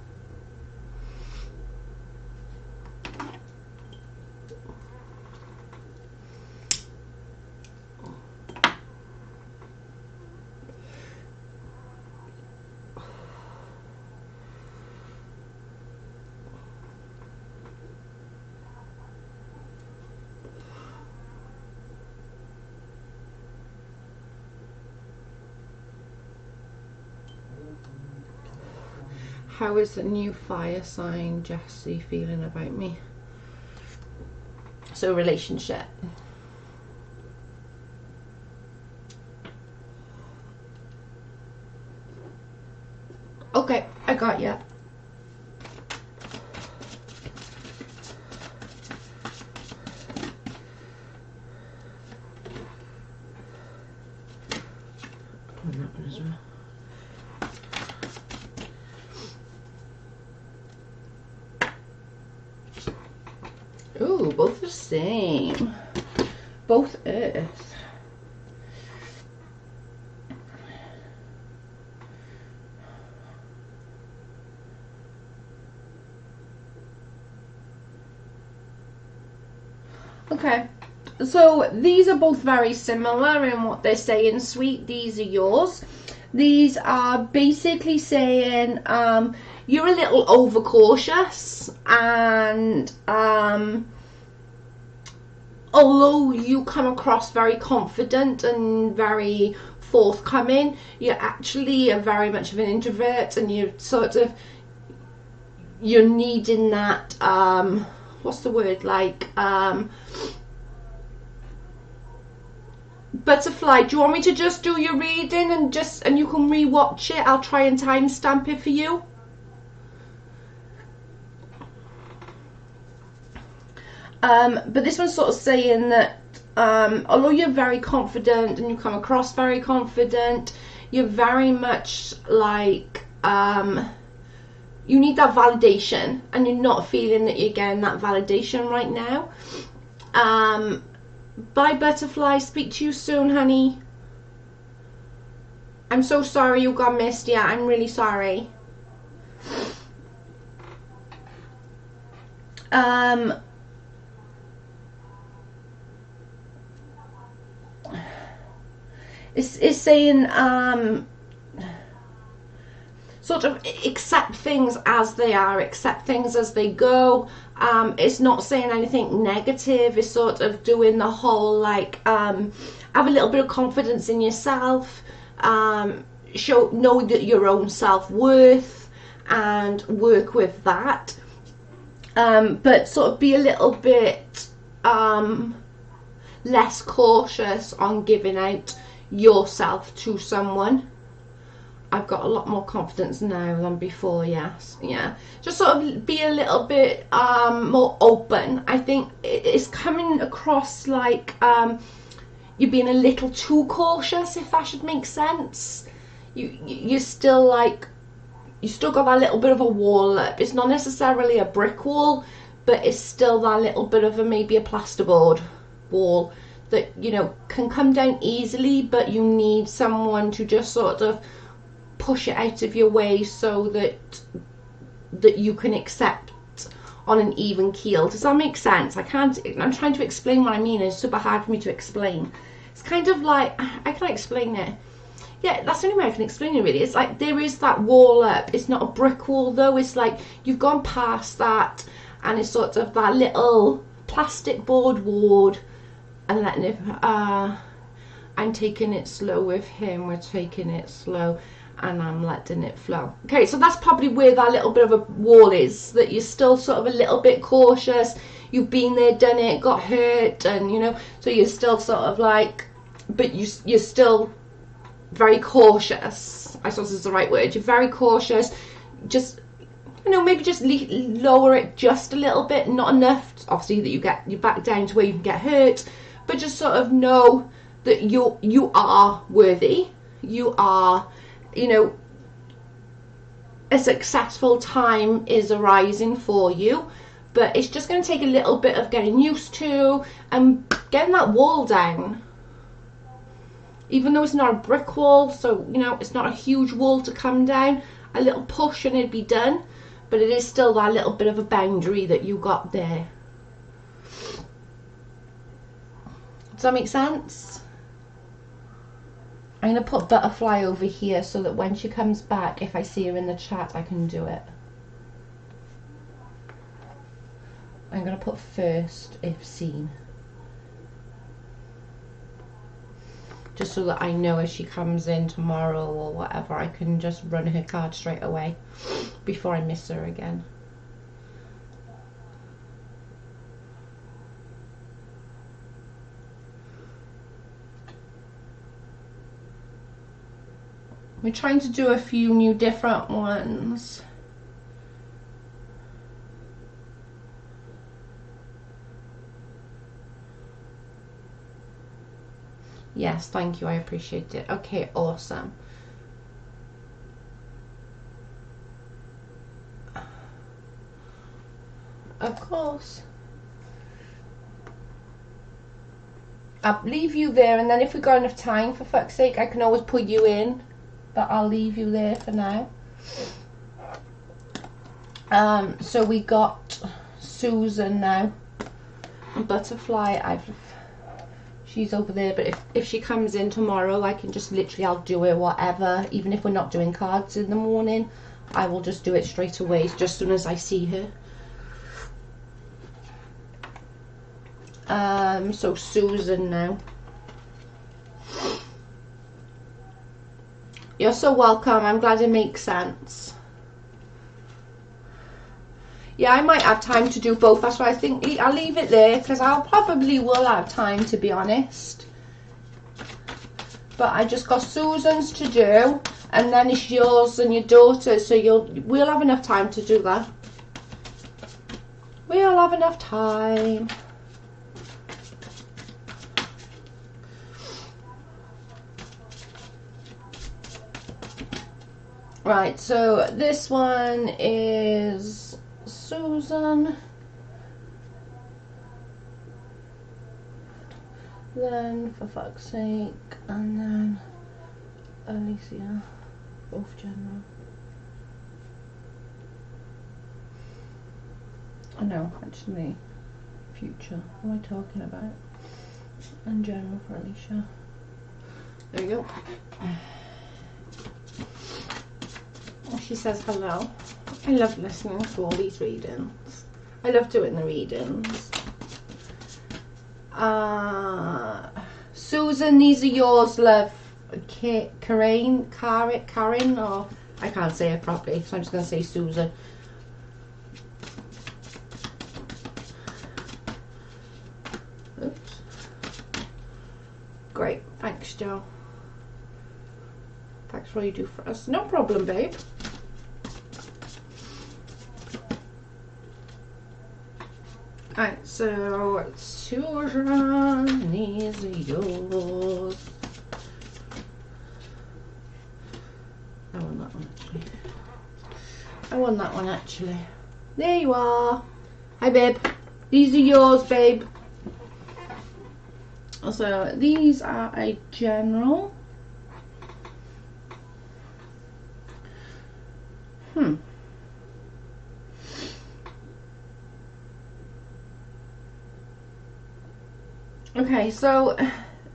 How is the new fire sign Jessie feeling about me? So relationship. Okay, I got you. That one as well. Ooh, both the same. Both Earth. Okay, so these are both very similar in what they're saying, sweet. These are yours. These are basically saying you're a little overcautious, and although you come across very confident and very forthcoming, you're actually very much of an introvert, and you're needing that what's the word, like butterfly. Do you want me to just do your reading and you can re-watch it? I'll try and timestamp it for you. But this one's sort of saying that although you're very confident and you come across very confident, you're very much like you need that validation, and you're not feeling that you're getting that validation right now. Bye, butterfly. Speak to you soon, honey. I'm so sorry you got missed. Yeah, I'm really sorry. It's saying sort of accept things as they are, accept things as they go. It's not saying anything negative. It's sort of doing the whole like have a little bit of confidence in yourself, know that your own self-worth and work with that, but sort of be a little bit less cautious on giving out yourself to someone. I've got a lot more confidence now than before. Yes, yeah, just sort of be a little bit more open. I think it's coming across like you're being a little too cautious, if that should make sense. You're still like, you still got that little bit of a wall up. It's not necessarily a brick wall, but it's still that little bit of maybe a plasterboard wall that, you know, can come down easily, but you need someone to just sort of push it out of your way so that you can accept on an even keel. Does that make sense? I'm trying to explain what I mean. It's super hard for me to explain. It's kind of like, I can explain it. Yeah, that's the only way I can explain it, really. It's like there is that wall up. It's not a brick wall though. It's like you've gone past that, and it's sort of that little plastic board ward, and letting it I'm taking it slow with him, we're taking it slow, and I'm letting it flow. Okay, so that's probably where that little bit of a wall is, that you're still sort of a little bit cautious. You've been there, done it, got hurt, and you know, so you're still sort of like, but you're still very cautious. I suppose is the right word. You're very cautious. Just, you know, maybe just lower it just a little bit, not enough obviously that you're back down to where you can get hurt, but just sort of know that you are worthy. You are, you know, a successful time is arising for you, but it's just going to take a little bit of getting used to and getting that wall down. Even though it's not a brick wall, so, you know, it's not a huge wall to come down, a little push and it'd be done, but it is still that little bit of a boundary that you got there. Does that make sense? I'm going to put butterfly over here so that when she comes back, if I see her in the chat, I can do it. I'm going to put first if seen. Just so that I know if she comes in tomorrow or whatever, I can just run her card straight away before I miss her again. We're trying to do a few new different ones. Yes, thank you, I appreciate it. Okay, awesome. Of course. I'll leave you there, and then if we've got enough time, for fuck's sake, I can always put you in, but I'll leave you there for now. So we got Susan now. And Butterfly, she's over there, but if she comes in tomorrow, I can just literally, I'll do it whatever. Even if we're not doing cards in the morning, I will just do it straight away, just as soon as I see her. So Susan now. You're so welcome. I'm glad it makes sense. Yeah, I might have time to do both. That's why I think I'll leave it there, because I'll probably will have time, to be honest. But I just got Susan's to do, and then it's yours and your daughter's, so we'll have enough time to do that. We'll have enough time. Right, so this one is Susan, then for fuck's sake, and then Alicia, both general. Oh no, actually, future. What am I talking about? And general for Alicia. There you go. She says hello. I love listening to all these readings. I love doing the readings. Susan, these are yours, love. Karen, or I can't say it properly, so I'm just going to say Susan. Oops. Great, thanks, Joe. Thanks for all you do for us. No problem, babe. Alright, so Susan, these are yours. I want that one actually. I want that one actually. There you are. Hi, babe. These are yours, babe. So these are a general. Okay, so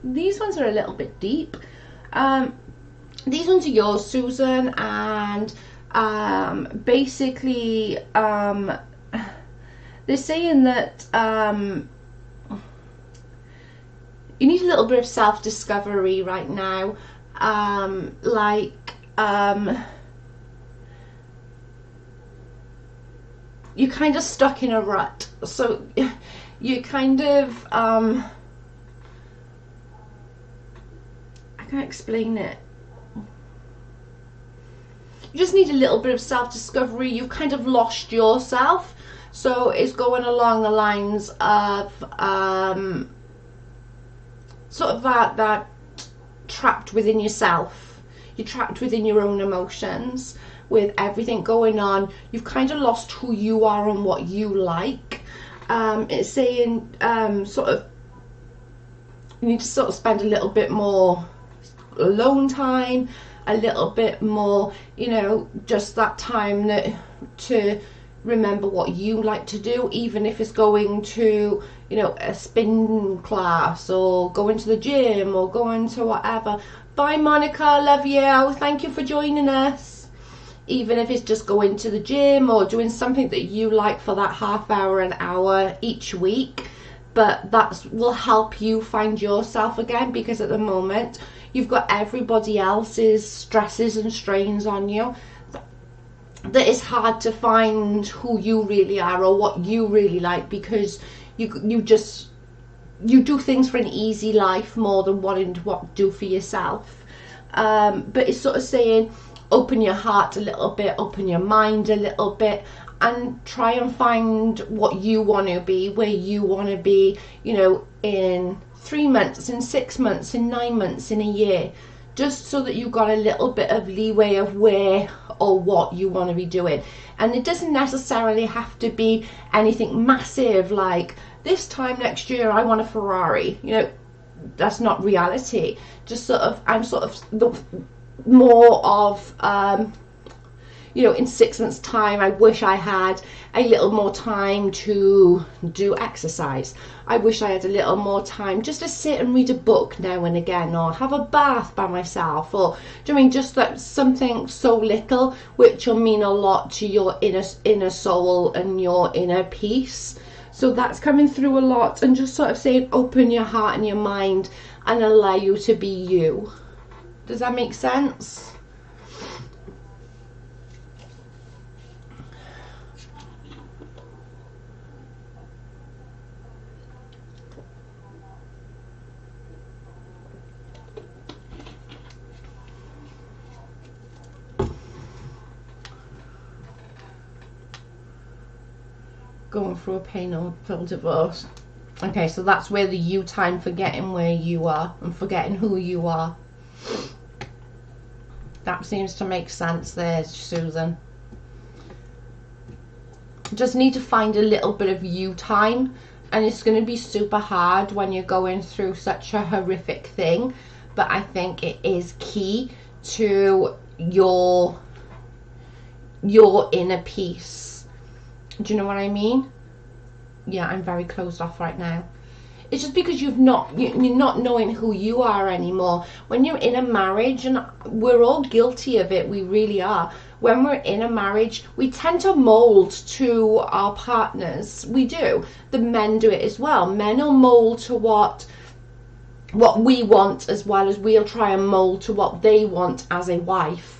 these ones are a little bit deep. These ones are yours, Susan, and basically they're saying that you need a little bit of self-discovery right now. You're kind of stuck in a rut, so you kind of I can't explain it. You just need a little bit of self-discovery. You've kind of lost yourself, so it's going along the lines of sort of that trapped within yourself. You're trapped within your own emotions. With everything going on, you've kind of lost who you are and what you like. It's saying sort of you need to sort of spend a little bit more alone time, a little bit more, you know, just that time to remember what you like to do, even if it's going to, you know, a spin class or going to the gym or going to whatever. Bye, Monica, love you. Thank you for joining us. Even if it's just going to the gym or doing something that you like for that half hour, an hour each week, but that will help you find yourself again, because at the moment you've got everybody else's stresses and strains on you that it's hard to find who you really are or what you really like, because you do things for an easy life more than wanting to do for yourself. but it's sort of saying open your heart a little bit, open your mind a little bit, and try and find what you want to be, where you want to be, you know, in 3 months, in 6 months, in 9 months, in a year, just so that you've got a little bit of leeway of where or what you want to be doing. And it doesn't necessarily have to be anything massive like this time next year I want a Ferrari, you know. That's not reality. Just sort of, I'm sort of more of you know, in 6 months time I wish I had a little more time to do exercise. I wish I had a little more time just to sit and read a book now and again, or have a bath by myself, or do you know what I mean, just that something so little which will mean a lot to your inner soul and your inner peace. So that's coming through a lot, and just sort of saying open your heart and your mind and allow you to be you. Does that make sense? Going through a pain-filled divorce. Okay, so that's where the you time, forgetting where you are and forgetting who you are. That seems to make sense there, Susan. Just need to find a little bit of you time, and it's going to be super hard when you're going through such a horrific thing, but I think it is key to your inner peace. Do you know what I mean? Yeah, I'm very closed off right now. It's just because you're not knowing who you are anymore. When you're in a marriage, and we're all guilty of it, we really are. When we're in a marriage, we tend to mold to our partners. We do. The men do it as well. Men will mold to what we want, as well as we'll try and mold to what they want as a wife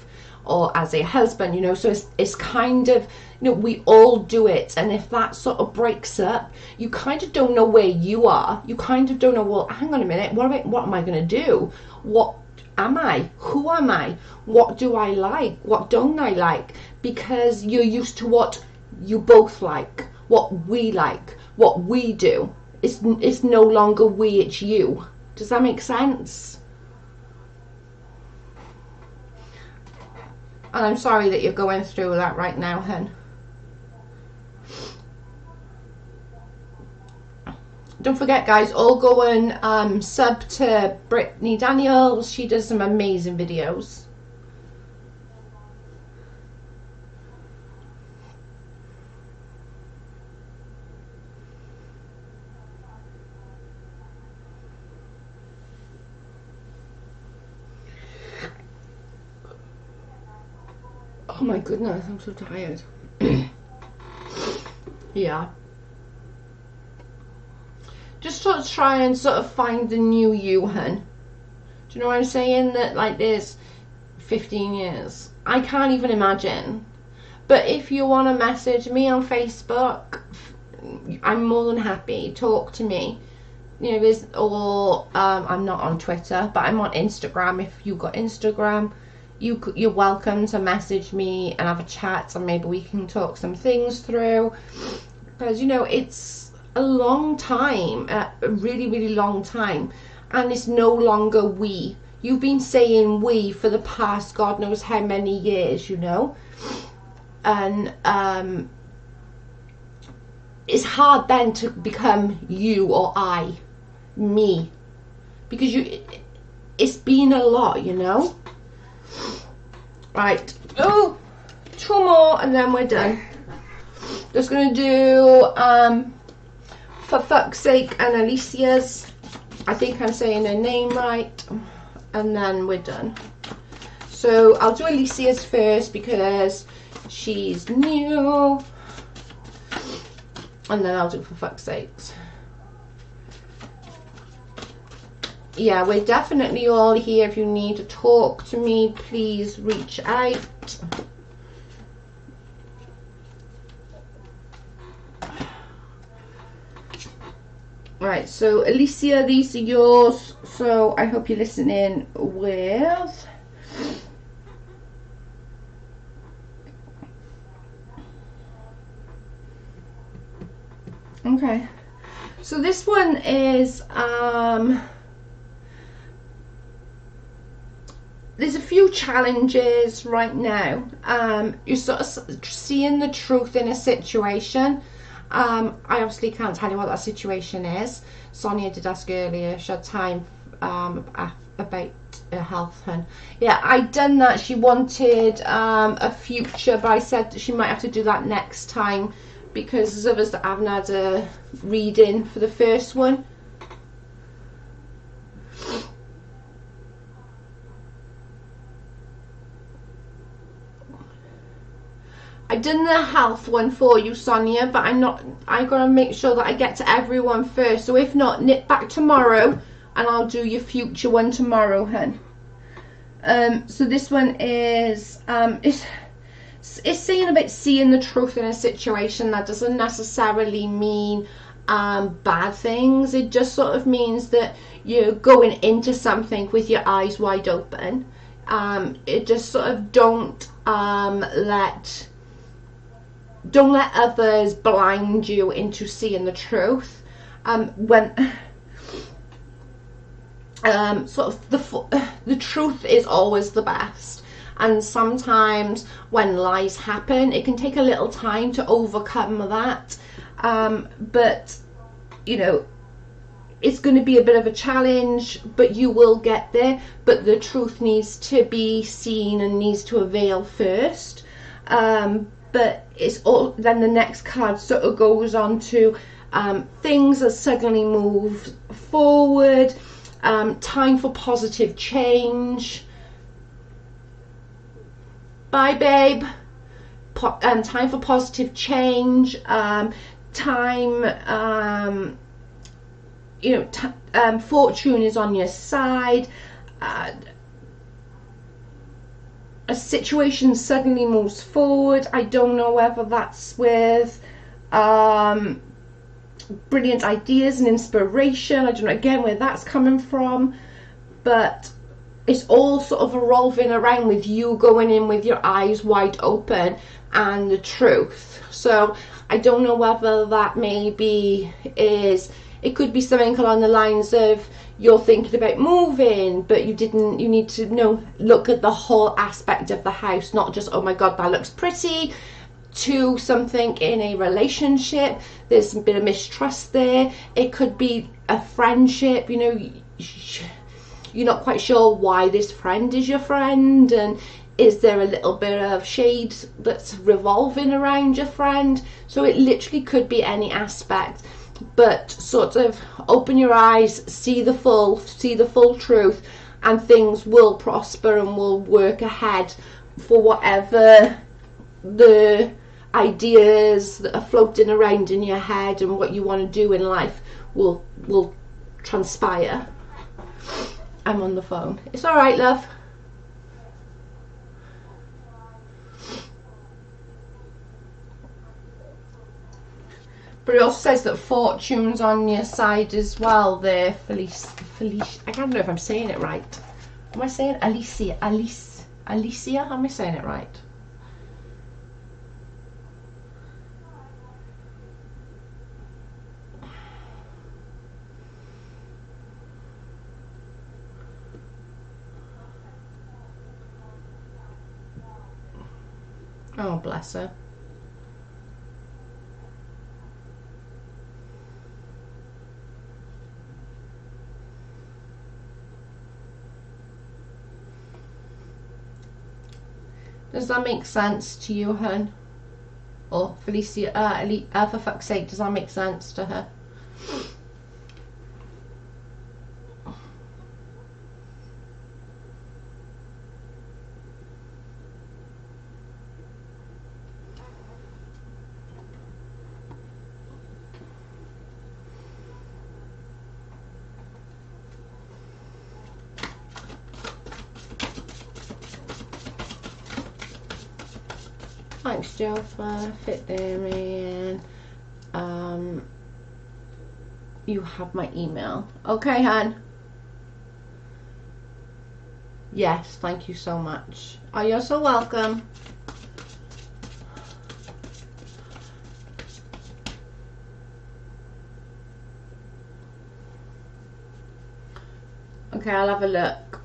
or as a husband, you know. So it's kind of, you know, we all do it, and if that sort of breaks up, you kind of don't know where you are. You kind of don't know, well, hang on a minute, what am I going to do? What am I? Who am I? What do I like? What don't I like? Because you're used to what you both like, what we like, what we do. It's no longer we, it's you. Does that make sense? And I'm sorry that you're going through that right now, hun. Don't forget, guys, all go and sub to Brittany Daniels. She does some amazing videos. Oh my goodness, I'm so tired. Yeah. Just sort of try and sort of find the new you, hun. Do you know what I'm saying? That like there's 15 years. I can't even imagine. But if you want to message me on Facebook, I'm more than happy. Talk to me. You know, or I'm not on Twitter, but I'm on Instagram. If you've got Instagram, you're welcome to message me and have a chat, and maybe we can talk some things through. Because, you know, it's a long time, a really, really long time, and it's no longer we. You've been saying we for the past God knows how many years, you know. And it's hard then to become you or I, me, because it's been a lot, you know. Right, oh, 2 more and then we're done. Just gonna do For Fuck's Sake and Alicia's. I think I'm saying her name right, and then we're done. So I'll do Alicia's first because she's new, and then I'll do For Fuck's Sakes. Yeah, we're definitely all here. If you need to talk to me, please reach out. So Alicia, these are yours, so I hope you're listening with Okay. So this one is there's a few challenges right now. You're sort of seeing the truth in a situation. I obviously can't tell you what that situation is. Sonia did ask earlier, she had time about her health. And yeah, I'd done that. She wanted a future, but I said that she might have to do that next time because there's others that haven't had a reading for the first one. I've done the health one for you, Sonia, but I gotta make sure that I get to everyone first. So if not, nip back tomorrow and I'll do your future one tomorrow, hun. So this one is it's saying about seeing the truth in a situation. That doesn't necessarily mean bad things. It just sort of means that you're going into something with your eyes wide open. It just sort of don't let others blind you into seeing the truth. When sort of the truth is always the best, and sometimes when lies happen, it can take a little time to overcome that. But you know, it's going to be a bit of a challenge, but you will get there. But the truth needs to be seen and needs to avail first. But it's all, then the next card sort of goes on to things that suddenly move forward, time for positive change. Bye, babe. Time for positive change. You know, fortune is on your side. A situation suddenly moves forward. I don't know whether that's with brilliant ideas and inspiration. I don't know again where that's coming from, but it's all sort of revolving around with you going in with your eyes wide open and the truth. So I don't know whether that maybe is, it could be something along the lines of you're thinking about moving, but you need to look at the whole aspect of the house, not just, oh my god, that looks pretty, to something in a relationship. There's a bit of mistrust there. It could be a friendship, you know, you're not quite sure why this friend is your friend, and is there a little bit of shade that's revolving around your friend. So it literally could be any aspect, but sort of open your eyes, see the full truth, and things will prosper and will work ahead for whatever the ideas that are floating around in your head and what you want to do in life will transpire. I'm on the phone. It's all right, love. But it also says that fortune's on your side as well there, Felicia. I don't know if I'm saying it right. Am I saying Alicia? Am I saying it right? Oh, bless her. Does that make sense to you, hun? Or Felicia, for fuck's sake, does that make sense to her? Thanks, Joe, for fit there, and you have my email. Okay, hon. Yes, thank you so much. Oh, you're so welcome. Okay, I'll have a look.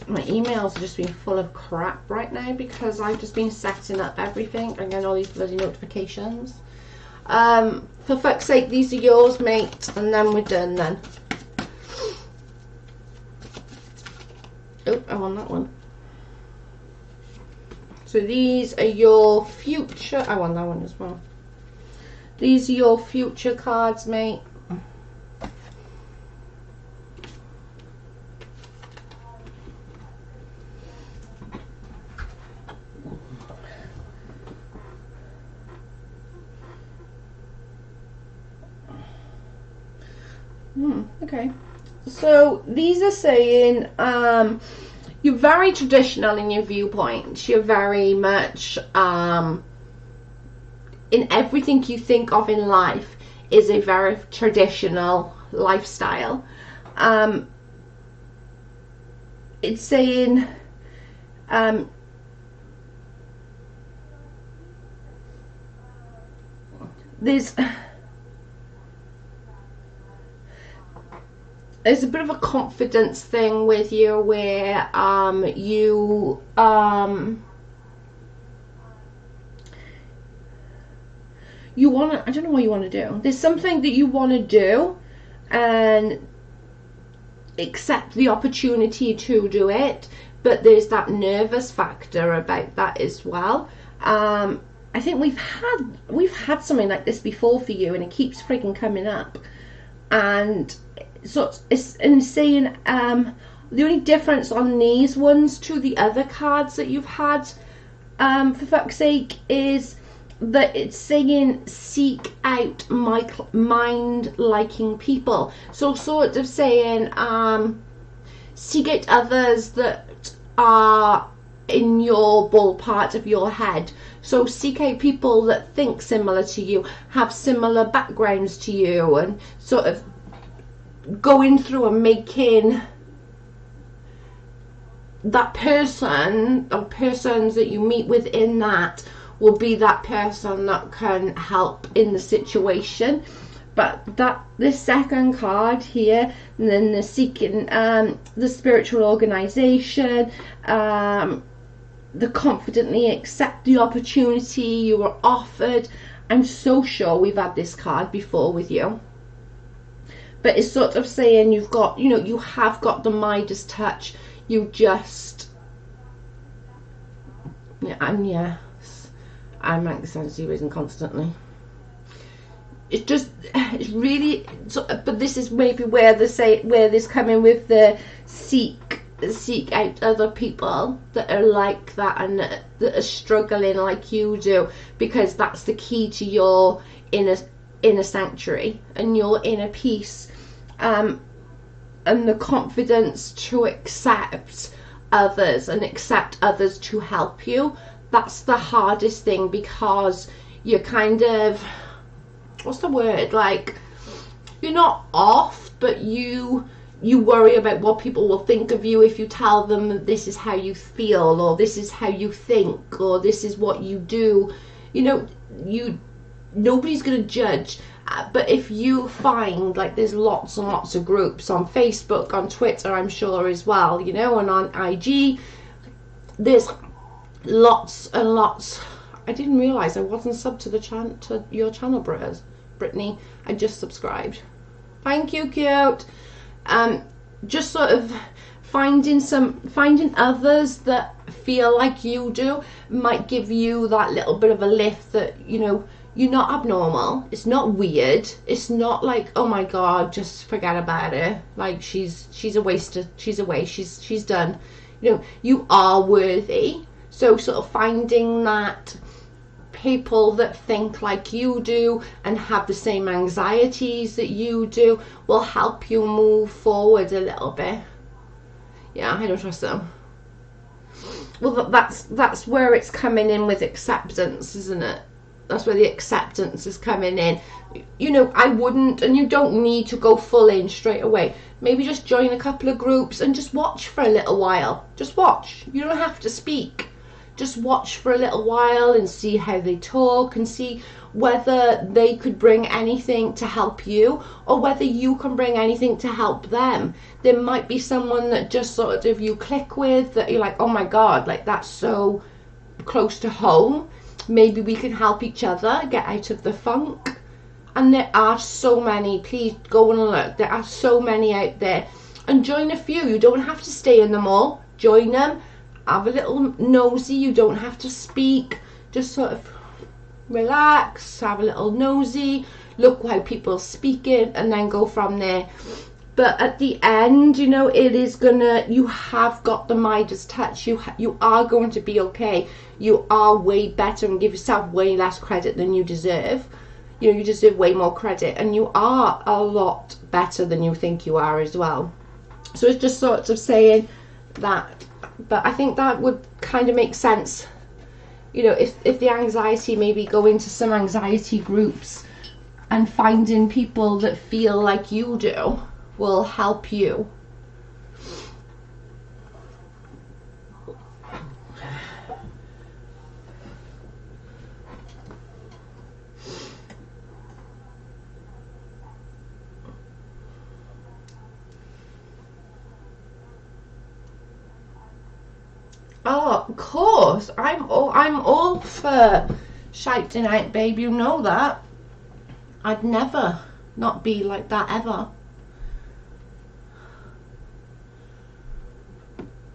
My emails have just been full of crap right now because I've just been setting up everything and getting all these bloody notifications. For fuck's sake, these are yours, mate, and then we're done then. Oh, I want that one. So these are your future, I want that one as well. These are your future cards, mate. Okay, so these are saying you're very traditional in your viewpoints. You're very much in everything you think of in life is a very traditional lifestyle. It's saying there's a bit of a confidence thing with you where you want to, I don't know what you want to do. There's something that you want to do and accept the opportunity to do it, but there's that nervous factor about that as well. I think we've had something like this before for you, and it keeps freaking coming up. And so it's saying the only difference on these ones to the other cards that you've had, for fuck's sake, is that it's saying seek out mind-liking people. So sort of saying seek out others that are in your ballpark of your head. So seek out people that think similar to you, have similar backgrounds to you, and sort of going through and making that person or persons that you meet within that will be that person that can help in the situation. But this second card here, and then the seeking the spiritual organization, the confidently accept the opportunity you were offered. I'm so sure we've had this card before with you. But it's sort of saying you've got, you know, you have got the Midas touch. You just, yeah, and yes, I make the sense reason constantly. It's just, it's really, but this is maybe where they say, where this come in with the seek out other people that are like that and that are struggling like you do, because that's the key to your inner sanctuary and your inner peace, and the confidence to accept others and accept others to help you. That's the hardest thing, because you're kind of, what's the word, like, you're not off, but you worry about what people will think of you if you tell them that this is how you feel, or this is how you think, or this is what you do. You know, nobody's going to judge. But if you find, like, there's lots and lots of groups on Facebook, on Twitter, I'm sure as well, you know, and on IG, there's lots and lots. I didn't realise I wasn't subbed to your channel, Brittany. I just subscribed. Thank you, cute. Just sort of finding others that feel like you do might give you that little bit of a lift that, you know, you're not abnormal. It's not weird. It's not like, oh my god, just forget about her. Like she's a waster. She's away. She's done. You know, you are worthy. So sort of finding that people that think like you do and have the same anxieties that you do will help you move forward a little bit. Yeah, I don't trust them. Well, that's where it's coming in with acceptance, isn't it? That's where the acceptance is coming in. You know, I wouldn't, and you don't need to go full in straight away. Maybe just join a couple of groups and just watch for a little while. Just watch. You don't have to speak. just watch for a little while and see how they talk, and see whether they could bring anything to help you, or whether you can bring anything to help them. There might be someone that just sort of you click with, that you're like, oh my god, like that's so close to home. Maybe we can help each other get out of the funk. And there are so many. Please go and look. There are so many out there, and join a few. You don't have to stay in them all. Join them, have a little nosy. You don't have to speak, just sort of relax, have a little nosy, look how people speaking, and then go from there. But at the end, you know, it is gonna, you have got the Midas touch. You are going to be okay. You are way better, and give yourself way less credit than you deserve. You know, you deserve way more credit, and you are a lot better than you think you are as well. So it's just sort of saying that, but I think that would kind of make sense. You know, if the anxiety, maybe go into some anxiety groups, and finding people that feel like you do will help you. Oh, of course, I'm all for shouting out, babe. You know that. I'd never not be like that ever.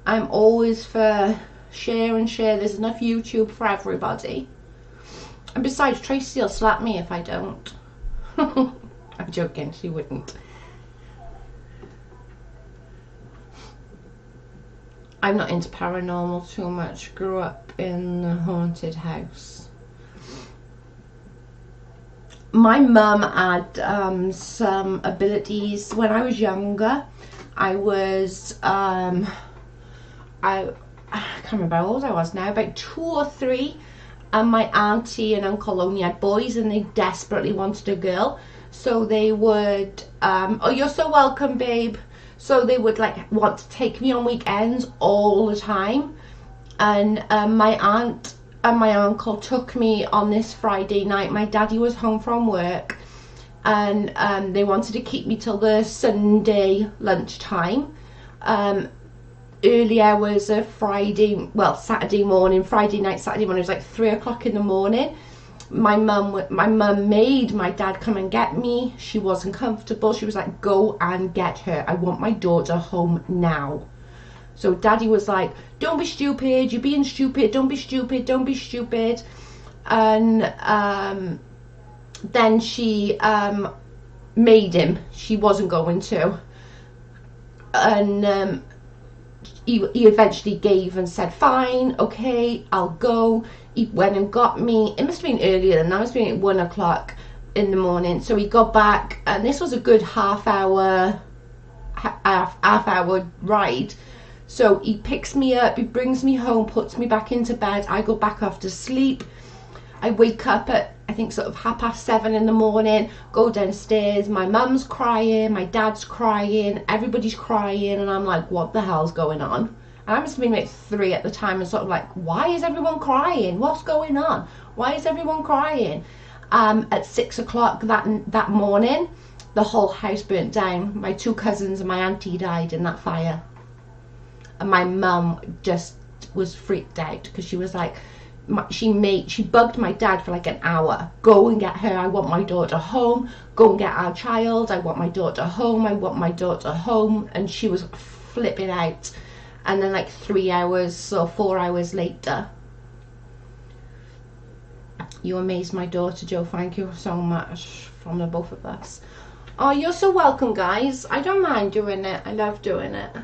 I'm always for share and share. There's enough YouTube for everybody. And besides, Tracy will slap me if I don't. I'm joking, she wouldn't. I'm not into paranormal too much. Grew up in a haunted house. My mum had some abilities. When I was younger, I was, I can't remember how old I was now, about 2 or 3, and my auntie and uncle only had boys, and they desperately wanted a girl. So they would, oh, you're so welcome, babe. So they would like want to take me on weekends all the time. And my aunt and my uncle took me on this Friday night. My daddy was home from work, and they wanted to keep me till the Sunday lunchtime. Early hours of Saturday morning, Friday night, Saturday morning. It was like 3 o'clock in the morning. My mum made my dad come and get me. She wasn't comfortable. She was like, go and get her. I want my daughter home now. So daddy was like, don't be stupid. You're being stupid. Don't be stupid. Don't be stupid. And then she made him. She wasn't going to. And he eventually gave and said, fine, okay, I'll go. He went and got me. It must have been earlier than that. It must have been at 1 o'clock in the morning. So he got back, and this was a good half hour ride. So he picks me up, he brings me home, puts me back into bed. I go back off to sleep. I wake up at, I think, sort of 7:30 in the morning, go downstairs. My mum's crying, my dad's crying, everybody's crying, and I'm like, what the hell's going on? And I must have been about 3 at the time, and sort of like, why is everyone crying? What's going on? Why is everyone crying? At 6 o'clock that morning, the whole house burnt down. My 2 cousins and my auntie died in that fire. And my mum just was freaked out, because she was like, she bugged my dad for like an hour. Go and get her. I want my daughter home. Go and get our child. I want my daughter home. I want my daughter home. And she was flipping out. And then like 3 hours or 4 hours later, you amazed my daughter, Joe. Thank you so much from the both of us. Oh, you're so welcome, guys. I don't mind doing it. I love doing it.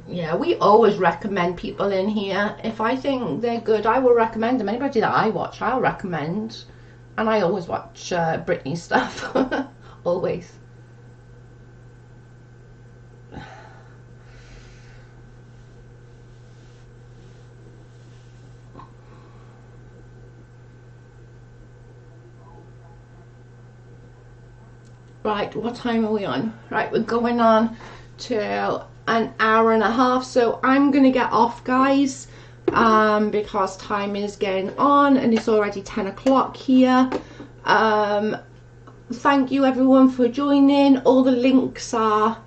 Yeah, we always recommend people in here. If I think they're good, I will recommend them. Anybody that I watch, I'll recommend. And I always watch Britney stuff. Always. Right, what time are we on? Right, we're going on till an hour and a half, so I'm gonna get off, guys, because time is getting on and it's already 10 o'clock here. Thank you everyone for joining. All the links are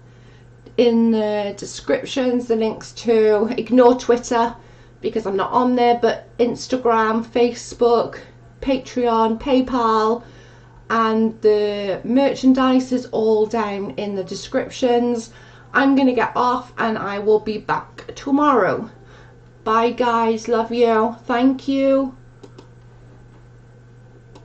in the descriptions, the links to, ignore Twitter because I'm not on there, but Instagram, Facebook, Patreon, PayPal, and the merchandise is all down in the descriptions. I'm gonna get off and I will be back tomorrow. Bye guys, love you, thank you.